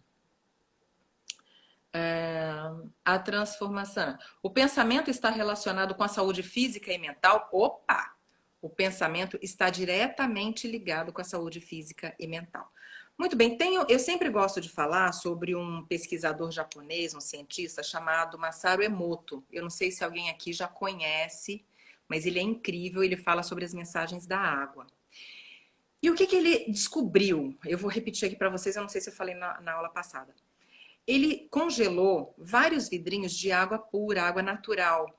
[SPEAKER 1] A transformação. O pensamento está relacionado com a saúde física e mental? Opa! O pensamento está diretamente ligado com a saúde física e mental. Muito bem, eu sempre gosto de falar sobre um pesquisador japonês, um cientista chamado Masaru Emoto. Eu não sei se alguém aqui já conhece, mas ele é incrível, ele fala sobre as mensagens da água. E o que ele descobriu? Eu vou repetir aqui para vocês, eu não sei se eu falei na aula passada. Ele congelou vários vidrinhos de água pura, água natural,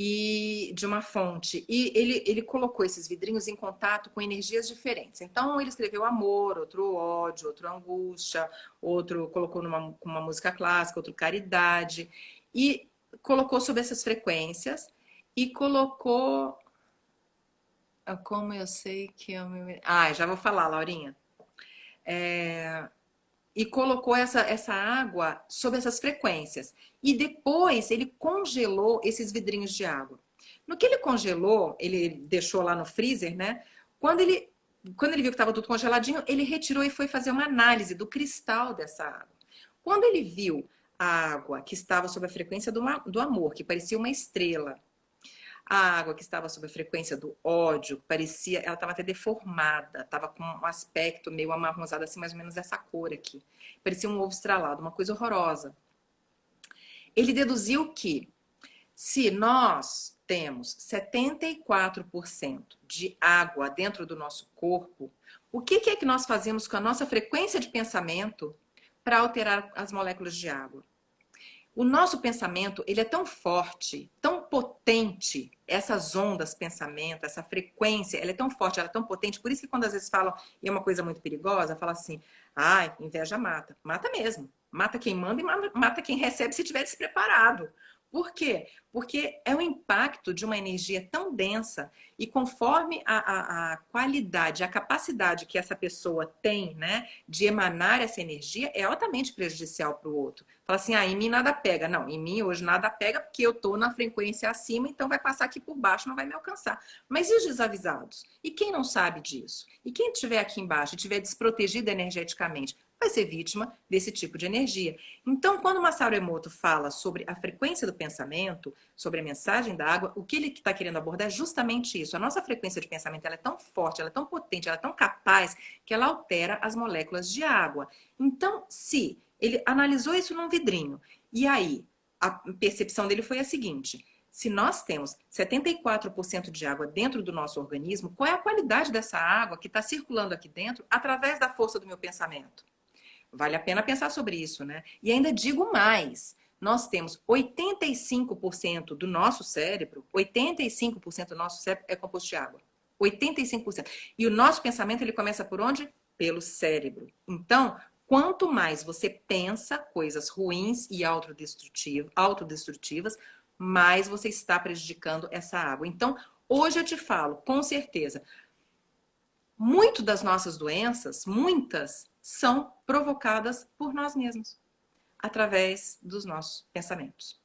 [SPEAKER 1] e de uma fonte. E ele colocou esses vidrinhos em contato com energias diferentes. Então, ele escreveu amor, outro ódio, outro angústia, outro colocou uma música clássica, outro caridade. E colocou sobre essas frequências e colocou... Como eu sei que eu me... já vou falar, Laurinha. E colocou essa água sob essas frequências. E depois ele congelou esses vidrinhos de água. No que ele congelou, ele deixou lá no freezer, né? Quando ele quando ele viu que estava tudo congeladinho, ele retirou e foi fazer uma análise do cristal dessa água. Quando ele viu a água que estava sob a frequência do amor, que parecia uma estrela, a água que estava sob a frequência do ódio, parecia, ela estava até deformada, estava com um aspecto meio amarronzado, assim, mais ou menos essa cor aqui. Parecia um ovo estrelado, uma coisa horrorosa. Ele deduziu que se nós temos 74% de água dentro do nosso corpo, o que é que nós fazemos com a nossa frequência de pensamento para alterar as moléculas de água? O nosso pensamento, ele é tão forte, tão potente, essas ondas pensamento, essa frequência, ela é tão forte, ela é tão potente, por isso que quando às vezes falam, e é uma coisa muito perigosa, fala assim, ai, inveja mata. Mata mesmo. Mata quem manda e mata quem recebe se estiver despreparado. Por quê? Porque é o impacto de uma energia tão densa e conforme a qualidade, a capacidade que essa pessoa tem, né, de emanar essa energia, é altamente prejudicial para o outro. Fala assim, em mim nada pega. Não, em mim hoje nada pega porque eu estou na frequência acima, então vai passar aqui por baixo, não vai me alcançar. Mas e os desavisados? E quem não sabe disso? E quem estiver aqui embaixo e estiver desprotegido energeticamente? Vai ser vítima desse tipo de energia. Então, quando o Masaru Emoto fala sobre a frequência do pensamento, sobre a mensagem da água, o que ele está querendo abordar é justamente isso. A nossa frequência de pensamento ela é tão forte, ela é tão potente, ela é tão capaz que ela altera as moléculas de água. Então, se ele analisou isso num vidrinho, e aí a percepção dele foi a seguinte: se nós temos 74% de água dentro do nosso organismo, qual é a qualidade dessa água que está circulando aqui dentro através da força do meu pensamento? Vale a pena pensar sobre isso, né? E ainda digo mais, nós temos 85% do nosso cérebro, 85% do nosso cérebro é composto de água. 85%. E o nosso pensamento, ele começa por onde? Pelo cérebro. Então, quanto mais você pensa coisas ruins e autodestrutivas, mais você está prejudicando essa água. Então, hoje eu te falo, com certeza, muito das nossas doenças, muitas, são provocadas por nós mesmos, através dos nossos pensamentos.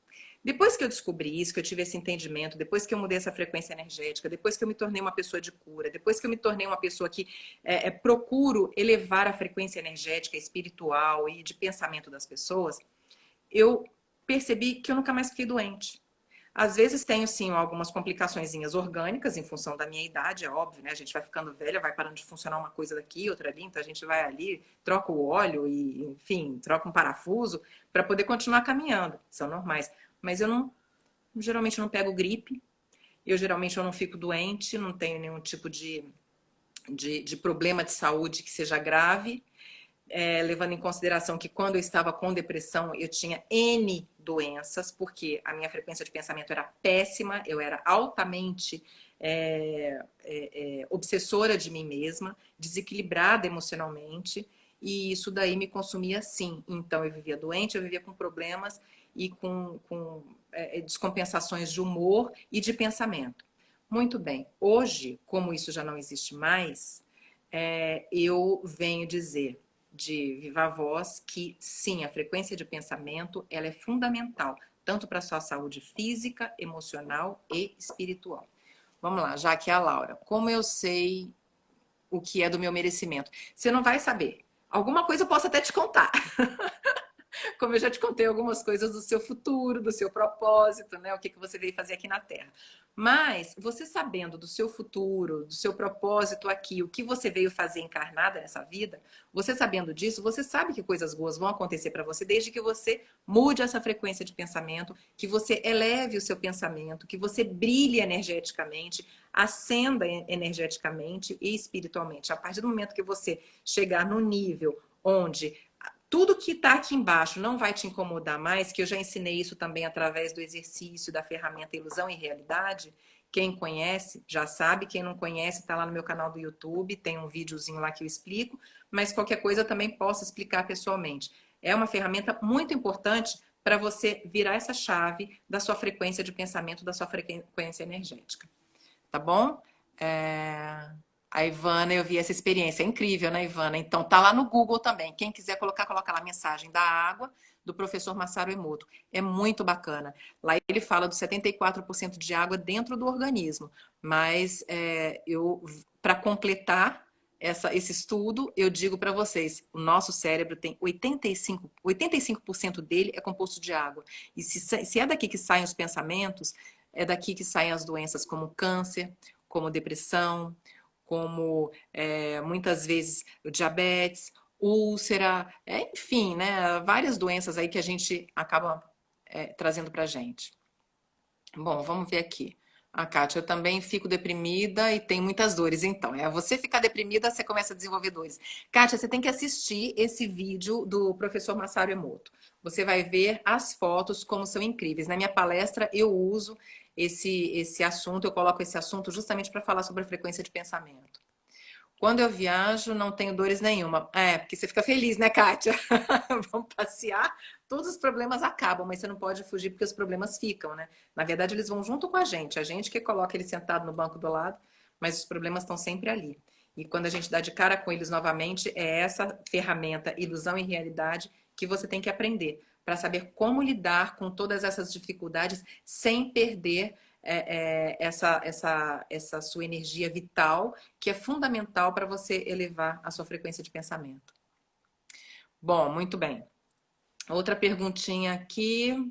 [SPEAKER 1] Depois que eu descobri isso, que eu tive esse entendimento, depois que eu mudei essa frequência energética, depois que eu me tornei uma pessoa de cura, depois que eu me tornei uma pessoa que procuro elevar a frequência energética, espiritual e de pensamento das pessoas, eu percebi que eu nunca mais fiquei doente. Às vezes tenho, sim, algumas complicaçõezinhas orgânicas em função da minha idade, é óbvio, né? A gente vai ficando velha, vai parando de funcionar uma coisa daqui, outra ali, então a gente vai ali, troca o óleo e, enfim, troca um parafuso para poder continuar caminhando. São normais. Mas eu geralmente não pego gripe, geralmente eu não fico doente, não tenho nenhum tipo de problema de saúde que seja grave. Levando em consideração que quando eu estava com depressão, eu tinha N doenças, porque a minha frequência de pensamento era péssima, eu era altamente obsessora de mim mesma, desequilibrada emocionalmente, e isso daí me consumia sim. Então eu vivia doente, eu vivia com problemas e com descompensações de humor e de pensamento. Muito bem, hoje, como isso já não existe mais, eu venho dizer de viva voz que sim, a frequência de pensamento ela é fundamental, tanto para a sua saúde física, emocional e espiritual. Vamos lá, já que é a Laura, como eu sei o que é do meu merecimento? Você não vai saber. Alguma coisa eu posso até te contar. Como eu já te contei algumas coisas do seu futuro, do seu propósito, né? O que você veio fazer aqui na Terra. Mas você sabendo do seu futuro, do seu propósito aqui, o que você veio fazer encarnada nessa vida, você sabendo disso, você sabe que coisas boas vão acontecer para você desde que você mude essa frequência de pensamento, que você eleve o seu pensamento, que você brilhe energeticamente, ascenda energeticamente e espiritualmente. A partir do momento que você chegar no nível onde tudo que está aqui embaixo não vai te incomodar mais, que eu já ensinei isso também através do exercício da ferramenta Ilusão e Realidade. Quem conhece já sabe, quem não conhece está lá no meu canal do YouTube, tem um videozinho lá que eu explico, mas qualquer coisa eu também posso explicar pessoalmente. É uma ferramenta muito importante para você virar essa chave da sua frequência de pensamento, da sua frequência energética. Tá bom? A Ivana, eu vi essa experiência, é incrível, né, Ivana? Então, tá lá no Google também. Quem quiser coloca lá a mensagem da água do professor Masaru Emoto. É muito bacana. Lá ele fala dos 74% de água dentro do organismo. Mas para completar, esse estudo, eu digo para vocês, o nosso cérebro tem 85% dele é composto de água. E se é daqui que saem os pensamentos, é daqui que saem as doenças como câncer, como depressão, como muitas vezes o diabetes, úlcera, enfim, né? Várias doenças aí que a gente acaba trazendo pra gente. Bom, vamos ver aqui. A Kátia, eu também fico deprimida e tenho muitas dores. Então, você ficar deprimida, você começa a desenvolver dores. Kátia, você tem que assistir esse vídeo do professor Masaru Emoto. Você vai ver as fotos como são incríveis. Na minha palestra, eu uso esse assunto, eu coloco esse assunto justamente para falar sobre a frequência de pensamento. Quando eu viajo, não tenho dores nenhuma. Porque você fica feliz, né, Kátia? Vamos passear, todos os problemas acabam, mas você não pode fugir porque os problemas ficam, né? Na verdade, eles vão junto com a gente que coloca ele sentado no banco do lado, mas os problemas estão sempre ali. E quando a gente dá de cara com eles novamente, é essa ferramenta, ilusão e realidade, que você tem que aprender para saber como lidar com todas essas dificuldades sem perder essa sua energia vital, que é fundamental para você elevar a sua frequência de pensamento. Bom, muito bem. Outra perguntinha aqui.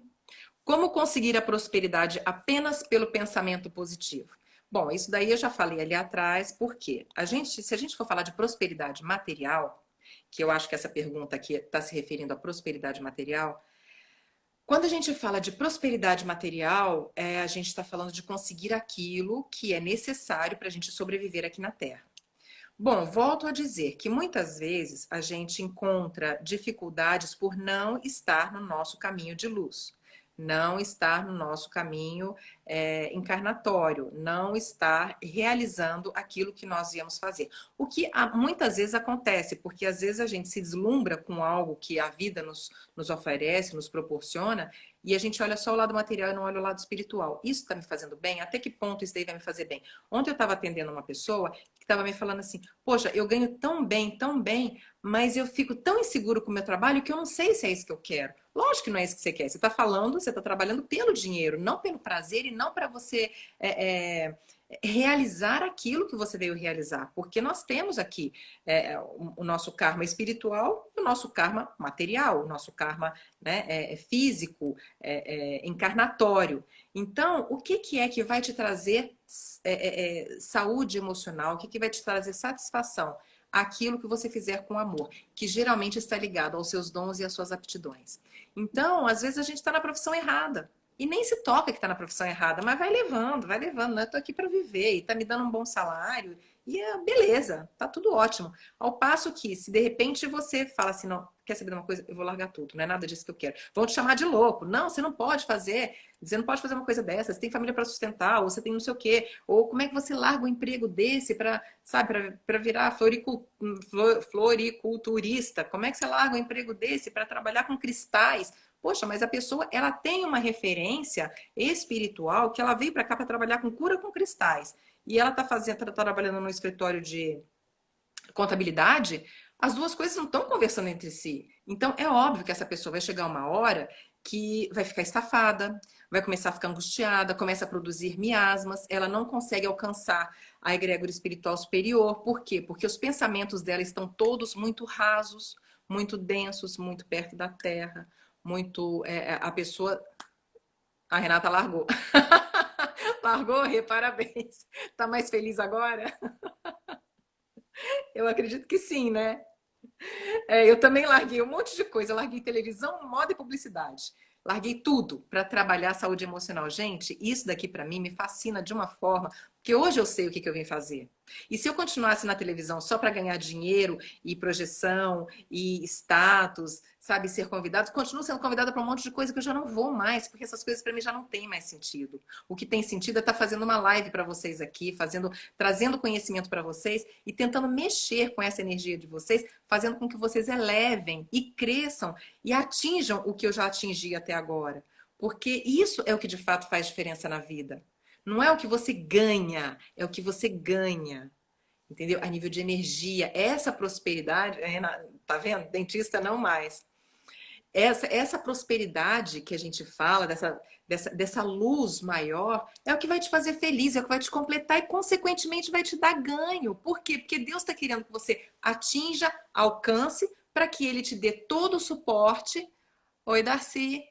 [SPEAKER 1] Como conseguir a prosperidade apenas pelo pensamento positivo? Bom, isso daí eu já falei ali atrás, porque se a gente for falar de prosperidade material, que eu acho que essa pergunta aqui está se referindo à prosperidade material, quando a gente fala de prosperidade material, a gente está falando de conseguir aquilo que é necessário para a gente sobreviver aqui na Terra. Bom, volto a dizer que muitas vezes a gente encontra dificuldades por não estar no nosso caminho de luz, não estar no nosso caminho encarnatório, não estar realizando aquilo que nós íamos fazer. O que muitas vezes acontece, porque às vezes a gente se deslumbra com algo que a vida nos oferece, nos proporciona, e a gente olha só o lado material e não olha o lado espiritual. Isso está me fazendo bem? Até que ponto isso daí vai me fazer bem? Ontem eu estava atendendo uma pessoa que estava me falando assim, poxa, eu ganho tão bem, mas eu fico tão inseguro com o meu trabalho que eu não sei se é isso que eu quero. Lógico que não é isso que você quer. Você está trabalhando pelo dinheiro, não pelo prazer e não para você realizar aquilo que você veio realizar. Porque nós temos aqui o nosso karma espiritual e o nosso karma material, o nosso karma, né, físico, encarnatório. Então, o que é que vai te trazer saúde emocional? O que vai te trazer satisfação? Aquilo que você fizer com amor, que geralmente está ligado aos seus dons e às suas aptidões. Então, às vezes a gente está na profissão errada. E nem se toca que está na profissão errada, mas vai levando, né? Eu tô aqui para viver e tá me dando um bom salário. E beleza, tá tudo ótimo. Ao passo que, se de repente você fala assim, não, quer saber de uma coisa? Eu vou largar tudo, não é nada disso que eu quero. Vão te chamar de louco. Não, você não pode fazer. Você não pode fazer uma coisa dessa. Você tem família para sustentar, ou você tem não sei o quê. Ou como é que você larga um emprego desse para virar floriculturista? Como é que você larga um emprego desse para trabalhar com cristais? Poxa, mas a pessoa, ela tem uma referência espiritual que ela veio para cá para trabalhar com cura com cristais. E ela tá trabalhando no escritório de contabilidade, as duas coisas não estão conversando entre si. Então, é óbvio que essa pessoa vai chegar uma hora que vai ficar estafada, vai começar a ficar angustiada, começa a produzir miasmas, ela não consegue alcançar a egrégora espiritual superior. Por quê? Porque os pensamentos dela estão todos muito rasos, muito densos, muito perto da terra, muito... a pessoa... A Renata largou. Largou, Rê, parabéns. Tá mais feliz agora? Eu acredito que sim, né? Eu também larguei um monte de coisa. Eu larguei televisão, moda e publicidade. Larguei tudo para trabalhar a saúde emocional. Gente, isso daqui para mim me fascina de uma forma, porque hoje eu sei o que eu vim fazer. E se eu continuasse na televisão só para ganhar dinheiro e projeção e status, sabe, ser convidado, continuo sendo convidada para um monte de coisa que eu já não vou mais, porque essas coisas para mim já não têm mais sentido. O que tem sentido é estar fazendo uma live para vocês aqui, trazendo conhecimento para vocês e tentando mexer com essa energia de vocês, fazendo com que vocês elevem e cresçam e atinjam o que eu já atingi até agora. Porque isso é o que de fato faz diferença na vida. Não é o que você ganha, é o que você ganha. Entendeu? A nível de energia. Essa prosperidade, tá vendo? Dentista não mais. Essa prosperidade que a gente fala, dessa luz maior, é o que vai te fazer feliz, é o que vai te completar e, consequentemente, vai te dar ganho. Por quê? Porque Deus está querendo que você atinja, alcance, para que Ele te dê todo o suporte. Oi, Darcy.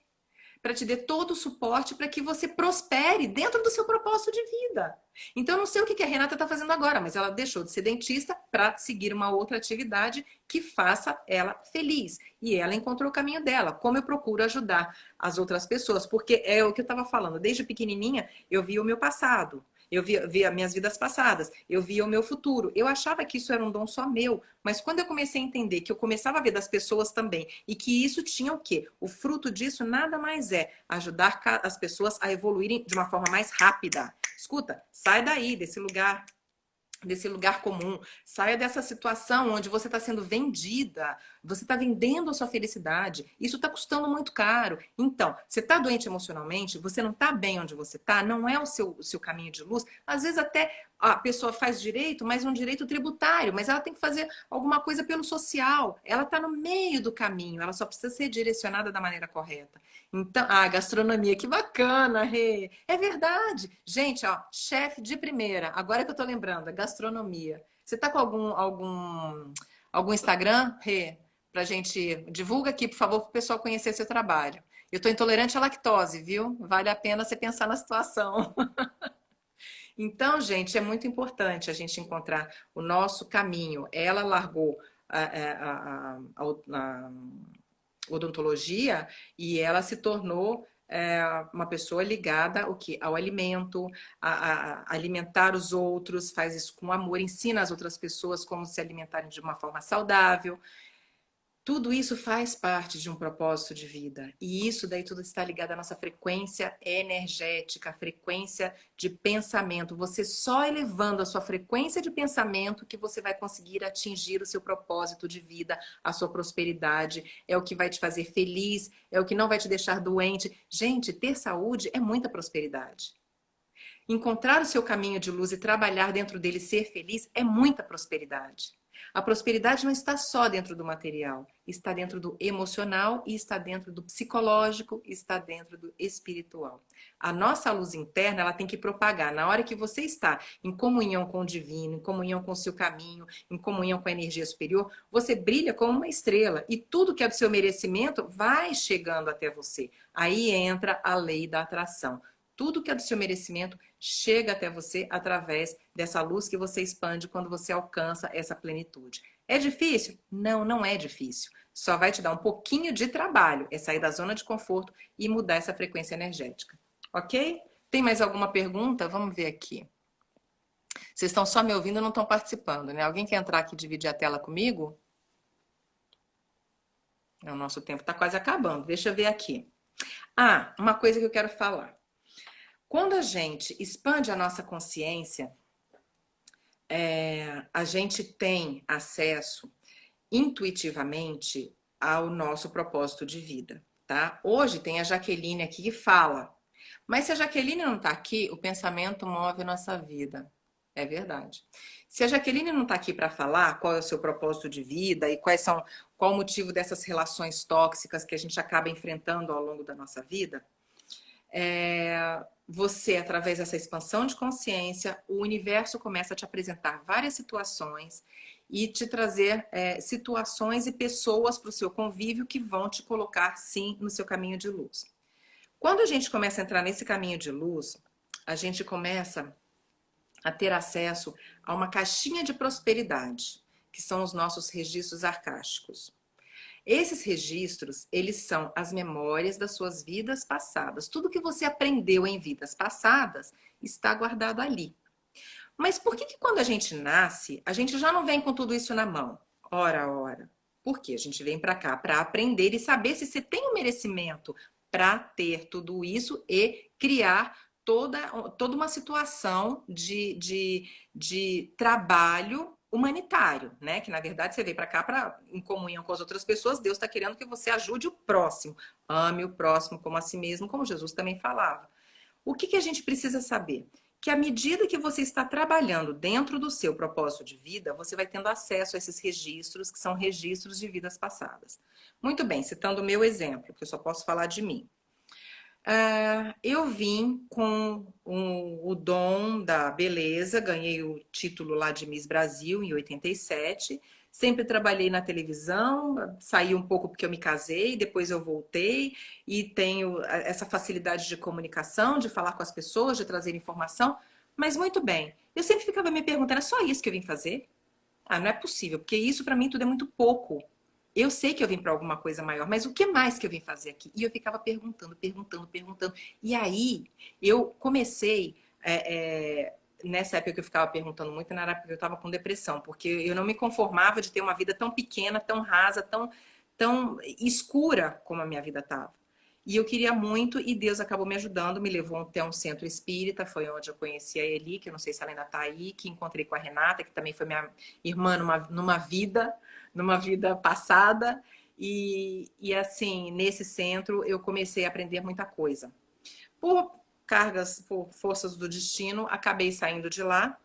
[SPEAKER 1] Para te dar todo o suporte para que você prospere dentro do seu propósito de vida. Então, eu não sei o que a Renata está fazendo agora, mas ela deixou de ser dentista para seguir uma outra atividade que faça ela feliz. E ela encontrou o caminho dela. Como eu procuro ajudar as outras pessoas? Porque é o que eu estava falando. Desde pequenininha, eu via o meu passado. Eu via as minhas vidas passadas, eu via o meu futuro. Eu achava que isso era um dom só meu, mas quando eu comecei a entender que eu começava a ver das pessoas também e que isso tinha o quê? O fruto disso nada mais é ajudar as pessoas a evoluírem de uma forma mais rápida. Escuta, sai daí desse lugar comum, saia dessa situação onde você está sendo vendida, você está vendendo a sua felicidade, isso está custando muito caro. Então, você está doente emocionalmente, você não está bem onde você está, não é o seu caminho de luz, às vezes até a pessoa faz direito, mas um direito tributário, mas ela tem que fazer alguma coisa pelo social, ela está no meio do caminho, ela só precisa ser direcionada da maneira correta. Então, gastronomia, que bacana, Rê. É verdade. Gente, ó, chefe de primeira. Agora que eu tô lembrando, é gastronomia. Você tá com algum Instagram, Rê? Pra gente divulga aqui, por favor, para o pessoal conhecer seu trabalho. Eu tô intolerante à lactose, viu? Vale a pena você pensar na situação. Então, gente, é muito importante a gente encontrar o nosso caminho. Ela largou a odontologia e ela se tornou uma pessoa ligada ao quê? Ao alimento, a alimentar os outros, faz isso com amor, ensina as outras pessoas como se alimentarem de uma forma saudável. Tudo isso faz parte de um propósito de vida. E isso daí tudo está ligado à nossa frequência energética, a frequência de pensamento. Você só elevando a sua frequência de pensamento que você vai conseguir atingir o seu propósito de vida, a sua prosperidade. É o que vai te fazer feliz, é o que não vai te deixar doente. Gente, ter saúde é muita prosperidade. Encontrar o seu caminho de luz e trabalhar dentro dele, ser feliz, é muita prosperidade. A prosperidade não está só dentro do material, está dentro do emocional e está dentro do psicológico, está dentro do espiritual. A nossa luz interna, ela tem que propagar. Na hora que você está em comunhão com o divino, em comunhão com o seu caminho, em comunhão com a energia superior, você brilha como uma estrela e tudo que é do seu merecimento vai chegando até você. Aí entra a lei da atração. Tudo que é do seu merecimento chega até você através dessa luz que você expande quando você alcança essa plenitude. É difícil? Não, não é difícil. Só vai te dar um pouquinho de trabalho. É sair da zona de conforto e mudar essa frequência energética. Ok? Tem mais alguma pergunta? Vamos ver aqui. Vocês estão só me ouvindo e não estão participando, né? Alguém quer entrar aqui e dividir a tela comigo? O nosso tempo está quase acabando. Deixa eu ver aqui. Uma coisa que eu quero falar. Quando a gente expande a nossa consciência, a gente tem acesso intuitivamente ao nosso propósito de vida, tá? Hoje tem a Jaqueline aqui que fala, mas se a Jaqueline não está aqui, o pensamento move a nossa vida. É verdade. Se a Jaqueline não está aqui para falar qual é o seu propósito de vida e qual o motivo dessas relações tóxicas que a gente acaba enfrentando ao longo da nossa vida, você, através dessa expansão de consciência, o universo começa a te apresentar várias situações e te trazer situações e pessoas para o seu convívio que vão te colocar, sim, no seu caminho de luz. Quando a gente começa a entrar nesse caminho de luz, a gente começa a ter acesso a uma caixinha de prosperidade, que são os nossos registros arcásticos. Esses registros, eles são as memórias das suas vidas passadas. Tudo que você aprendeu em vidas passadas está guardado ali. Mas por que quando a gente nasce, a gente já não vem com tudo isso na mão? Ora. Porque a gente vem para cá para aprender e saber se você tem o merecimento para ter tudo isso e criar toda uma situação de trabalho humanitário, né? Que na verdade você veio para cá em comunhão com as outras pessoas. Deus está querendo que você ajude o próximo, ame o próximo como a si mesmo, como Jesus também falava. O que a gente precisa saber? que à medida que você está trabalhando dentro do seu propósito de vida, você vai tendo acesso a esses registros, que são registros de vidas passadas. Muito bem, citando o meu exemplo, que eu só posso falar de mim. Eu vim com o dom da beleza, ganhei o título lá de Miss Brasil em 87. Sempre trabalhei na televisão, saí um pouco porque eu me casei, depois eu voltei e tenho essa facilidade de comunicação, de falar com as pessoas, de trazer informação. Mas muito bem, eu sempre ficava me perguntando, é só isso que eu vim fazer? Ah, não é possível, porque isso para mim tudo é muito pouco. Eu sei que eu vim para alguma coisa maior, mas o que mais que eu vim fazer aqui? E eu ficava perguntando, perguntando, perguntando. E aí eu comecei, nessa época que eu ficava perguntando muito, na época que eu estava com depressão, porque eu não me conformava de ter uma vida tão pequena, tão rasa, tão escura como a minha vida estava. E eu queria muito, e Deus acabou me ajudando, me levou até um centro espírita, foi onde eu conheci a Eli, que eu não sei se ela ainda está aí, que encontrei com a Renata, que também foi minha irmã numa vida passada. E assim, nesse centro eu comecei a aprender muita coisa. Por cargas, por forças do destino, acabei saindo de lá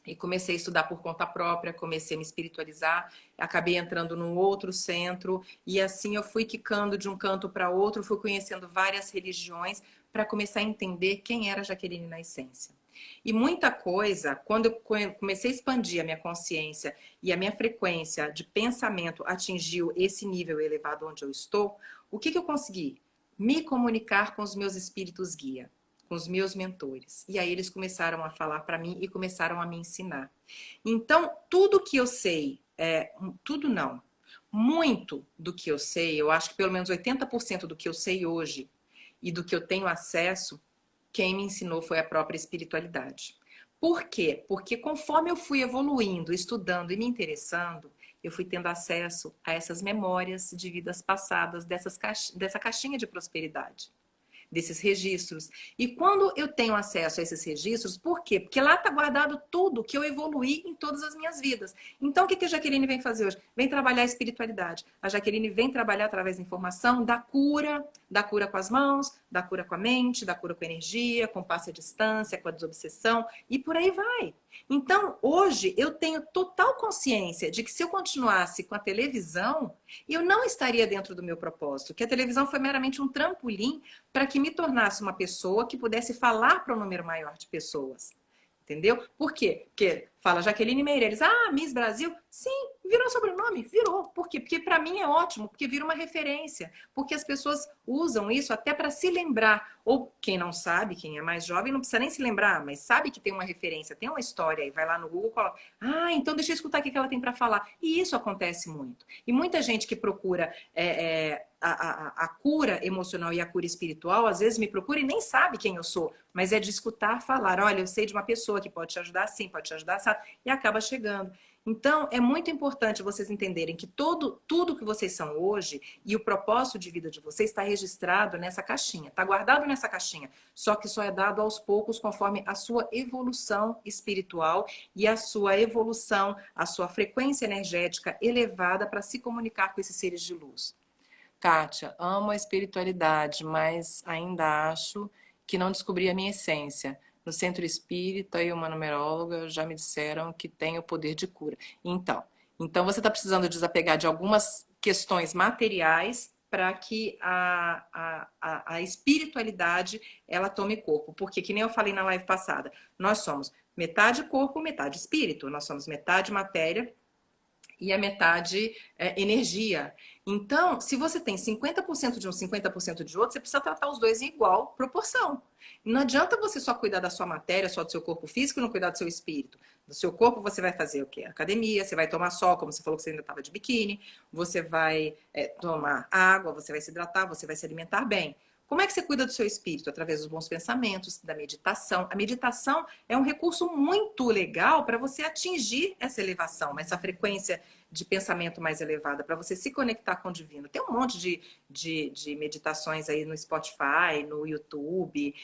[SPEAKER 1] e comecei a estudar por conta própria, comecei a me espiritualizar, acabei entrando num outro centro e assim eu fui quicando de um canto para outro, fui conhecendo várias religiões para começar a entender quem era Jaqueline na essência. E muita coisa, quando eu comecei a expandir a minha consciência e a minha frequência de pensamento atingiu esse nível elevado onde eu estou, o que eu consegui? Me comunicar com os meus espíritos guia, com os meus mentores. E aí eles começaram a falar para mim e começaram a me ensinar. Então, tudo que eu sei, tudo não, muito do que eu sei, eu acho que pelo menos 80% do que eu sei hoje e do que eu tenho acesso, quem me ensinou foi a própria espiritualidade. Por quê? Porque conforme eu fui evoluindo, estudando e me interessando, eu fui tendo acesso a essas memórias de vidas passadas, dessa caixinha de prosperidade, desses registros. E quando eu tenho acesso a esses registros, por quê? Porque lá está guardado tudo que eu evoluí em todas as minhas vidas. Então, o que a Jaqueline vem fazer hoje? Vem trabalhar a espiritualidade. A Jaqueline vem trabalhar através da informação da cura com as mãos, da cura com a mente, da cura com a energia, com passe à distância, com a desobsessão, e por aí vai. Então, hoje, eu tenho total consciência de que se eu continuasse com a televisão, eu não estaria dentro do meu propósito, que a televisão foi meramente um trampolim para que me tornasse uma pessoa que pudesse falar para um número maior de pessoas. Entendeu? Por quê? Porque fala Jaqueline Meireles, Miss Brasil, sim, virou sobrenome, virou. Por quê? Porque para mim é ótimo, porque vira uma referência, porque as pessoas usam isso até para se lembrar, ou quem não sabe, quem é mais jovem, não precisa nem se lembrar, mas sabe que tem uma referência, tem uma história, e vai lá no Google e coloca, então deixa eu escutar o que ela tem para falar. E isso acontece muito. E muita gente que procura a cura emocional e a cura espiritual, às vezes me procura e nem sabe quem eu sou, mas é de escutar falar, olha, eu sei de uma pessoa que pode te ajudar assim, pode te ajudar assim, e acaba chegando. Então, é muito importante vocês entenderem que tudo que vocês são hoje e o propósito de vida de vocês está registrado nessa caixinha, está guardado nessa caixinha, só que só é dado aos poucos conforme a sua evolução espiritual e a sua evolução, a sua frequência energética elevada para se comunicar com esses seres de luz. Kátia, amo a espiritualidade, mas ainda acho que não descobri a minha essência. No centro espírita e uma numeróloga já me disseram que tem o poder de cura. Então você está precisando desapegar de algumas questões materiais para que a espiritualidade ela tome corpo. Porque, que nem eu falei na live passada, nós somos metade corpo, metade espírito. Nós somos metade matéria e a metade energia. Então, se você tem 50% de um, 50% de outro, você precisa tratar os dois em igual proporção. Não adianta você só cuidar da sua matéria, só do seu corpo físico e não cuidar do seu espírito. Do seu corpo você vai fazer o quê? Academia, você vai tomar sol, como você falou que você ainda estava de biquíni, você vai tomar água, você vai se hidratar, você vai se alimentar bem. Como é que você cuida do seu espírito? Através dos bons pensamentos, da meditação. A meditação é um recurso muito legal para você atingir essa elevação, essa frequência de pensamento mais elevada, para você se conectar com o divino. Tem um monte de meditações aí no Spotify, no YouTube,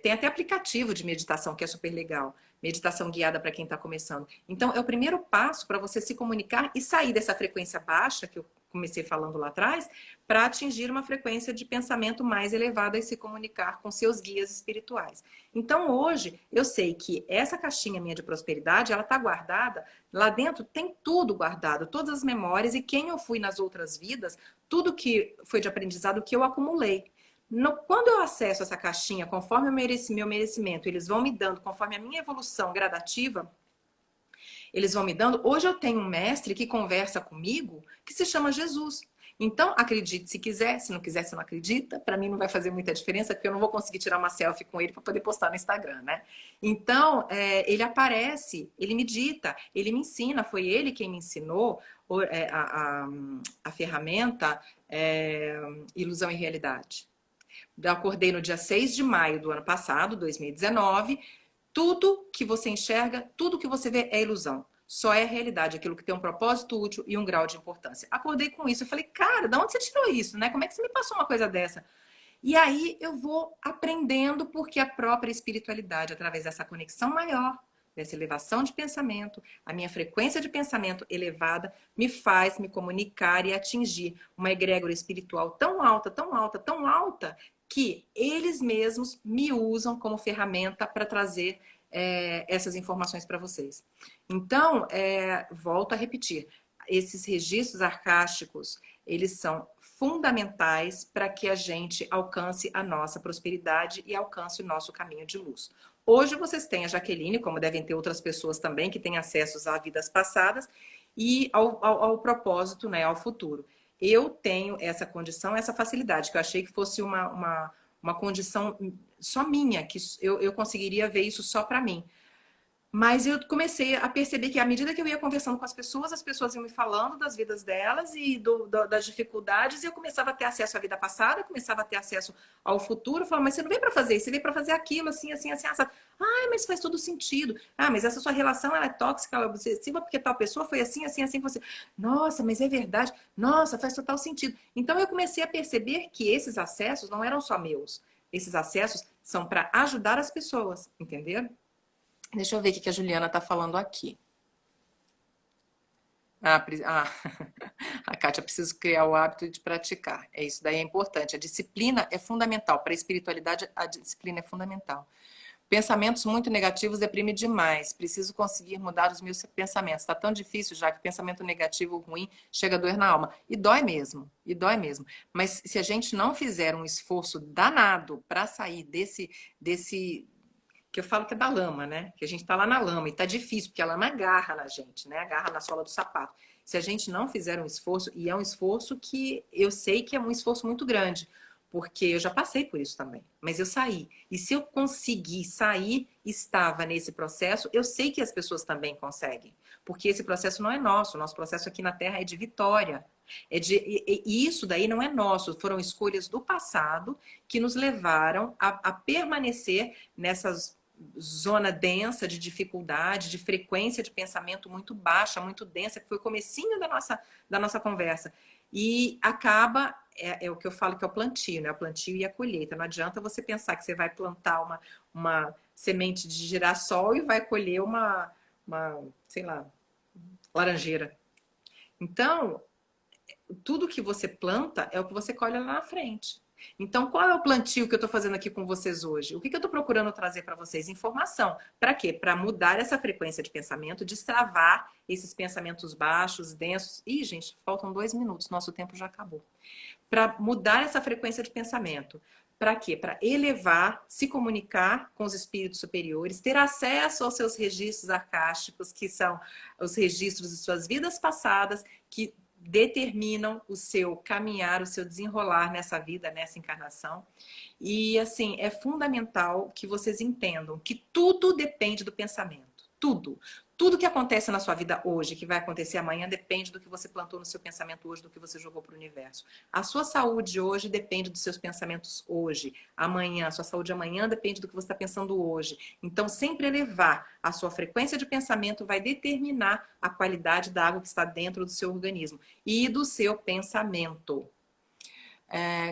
[SPEAKER 1] tem até aplicativo de meditação que é super legal. Meditação guiada para quem está começando. Então, é o primeiro passo para você se comunicar e sair dessa frequência baixa, que eu comecei falando lá atrás, para atingir uma frequência de pensamento mais elevada e se comunicar com seus guias espirituais. Então, hoje, eu sei que essa caixinha minha de prosperidade, ela está guardada, lá dentro tem tudo guardado, todas as memórias e quem eu fui nas outras vidas, tudo que foi de aprendizado que eu acumulei. Quando eu acesso essa caixinha, conforme meu merecimento, eles vão me dando, conforme a minha evolução gradativa, eles vão me dando. Hoje eu tenho um mestre que conversa comigo, que se chama Jesus. Então, acredite se quiser, se não quiser, se não acredita. Para mim não vai fazer muita diferença, porque eu não vou conseguir tirar uma selfie com ele para poder postar no Instagram, né? Então, ele aparece, ele me dita, ele me ensina. Foi ele quem me ensinou a ferramenta Ilusão e Realidade. Eu acordei no dia 6 de maio do ano passado, 2019. Tudo que você enxerga, tudo que você vê é ilusão. Só é realidade, aquilo que tem um propósito útil e um grau de importância. Acordei com isso, eu falei, cara, de onde você tirou isso, né? Como é que você me passou uma coisa dessa? E aí eu vou aprendendo, porque a própria espiritualidade, através dessa conexão maior, dessa elevação de pensamento, a minha frequência de pensamento elevada, me faz me comunicar e atingir uma egrégora espiritual tão alta, tão alta, tão alta, que eles mesmos me usam como ferramenta para trazer essas informações para vocês. Então, volto a repetir, esses registros arcásticos, eles são fundamentais para que a gente alcance a nossa prosperidade e alcance o nosso caminho de luz. Hoje vocês têm a Jaqueline, como devem ter outras pessoas também que têm acessos a vidas passadas e ao propósito, né, ao futuro. Eu tenho essa condição, essa facilidade, que eu achei que fosse uma condição só minha, que eu conseguiria ver isso só para mim. Mas eu comecei a perceber que à medida que eu ia conversando com as pessoas iam me falando das vidas delas e das dificuldades, e eu começava a ter acesso à vida passada, começava a ter acesso ao futuro. Eu falava, mas você não veio para fazer isso, você veio para fazer aquilo, assim, assim, assim, assado. Ah, mas faz todo sentido. Ah, mas essa sua relação, ela é tóxica, ela é obsessiva, porque tal pessoa foi assim, assim, assim com você. Nossa, mas é verdade. Nossa, faz total sentido. Então eu comecei a perceber que esses acessos não eram só meus. Esses acessos são para ajudar as pessoas, entendeu? Deixa eu ver o que a Juliana está falando aqui. A Kátia, preciso criar o hábito de praticar. Isso daí é importante. A disciplina é fundamental. Para a espiritualidade, a disciplina é fundamental. Pensamentos muito negativos deprimem demais. Preciso conseguir mudar os meus pensamentos. Está tão difícil já que pensamento negativo ruim chega a doer na alma. E dói mesmo. E dói mesmo. Mas se a gente não fizer um esforço danado para sair desse que eu falo que é da lama, né? Que a gente tá lá na lama e tá difícil, porque a lama agarra na gente, né? Agarra na sola do sapato. Se a gente não fizer um esforço, e é um esforço que eu sei que é um esforço muito grande, porque eu já passei por isso também, mas eu saí. E se eu conseguir sair, estava nesse processo, eu sei que as pessoas também conseguem, porque esse processo não é nosso, o nosso processo aqui na Terra é de vitória. E isso daí não é nosso, foram escolhas do passado que nos levaram a permanecer nessas zona densa de dificuldade, de frequência de pensamento muito baixa, muito densa, que foi o comecinho da nossa conversa. E acaba, o que eu falo que é o plantio, né? O plantio e a colheita. Não adianta você pensar que você vai plantar uma semente de girassol e vai colher uma sei lá, laranjeira. Então, tudo que você planta é o que você colhe lá na frente. Então, qual é o plantio que eu estou fazendo aqui com vocês hoje? O que eu estou procurando trazer para vocês? Informação. Para quê? Para mudar essa frequência de pensamento, destravar esses pensamentos baixos, densos. Ih, gente, faltam 2 minutos, nosso tempo já acabou. Para mudar essa frequência de pensamento. Para quê? Para elevar, se comunicar com os espíritos superiores, ter acesso aos seus registros arcásticos, que são os registros de suas vidas passadas, que determinam o seu caminhar, o seu desenrolar nessa vida, nessa encarnação. E, assim, é fundamental que vocês entendam que tudo depende do pensamento. Tudo. Tudo que acontece na sua vida hoje, que vai acontecer amanhã, depende do que você plantou no seu pensamento hoje, do que você jogou para o universo. A sua saúde hoje depende dos seus pensamentos hoje. Amanhã, a sua saúde amanhã depende do que você está pensando hoje. Então, sempre elevar a sua frequência de pensamento vai determinar a qualidade da água que está dentro do seu organismo e do seu pensamento.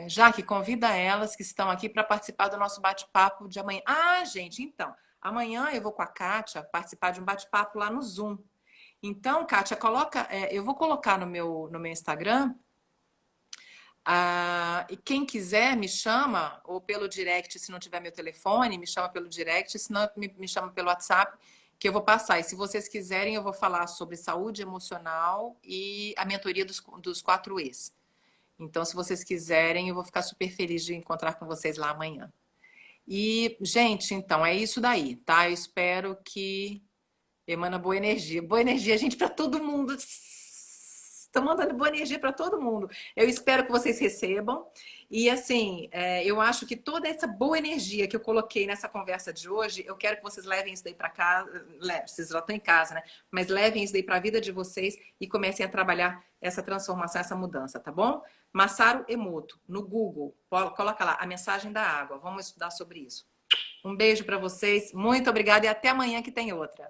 [SPEAKER 1] Jaque, convida elas que estão aqui para participar do nosso bate-papo de amanhã. Ah, gente, então... Amanhã eu vou com a Kátia participar de um bate-papo lá no Zoom. Então, Kátia, eu vou colocar no meu Instagram E quem quiser me chama, ou pelo direct, se não tiver meu telefone, me chama pelo direct, se não me chama pelo WhatsApp, que eu vou passar. E se vocês quiserem, eu vou falar sobre saúde emocional e a mentoria dos 4 E's. Então, se vocês quiserem, eu vou ficar super feliz de encontrar com vocês lá amanhã. E, gente, então, é isso daí, tá? Eu espero que emana boa energia. Boa energia, gente, para todo mundo. Estão mandando boa energia para todo mundo. Eu espero que vocês recebam. E assim, eu acho que toda essa boa energia que eu coloquei nessa conversa de hoje, eu quero que vocês levem isso daí para casa. Vocês já estão em casa, né? Mas levem isso daí para a vida de vocês e comecem a trabalhar essa transformação, essa mudança, tá bom? Masaru Emoto, no Google. Coloca lá, a mensagem da água. Vamos estudar sobre isso. Um beijo para vocês. Muito obrigada e até amanhã que tem outra.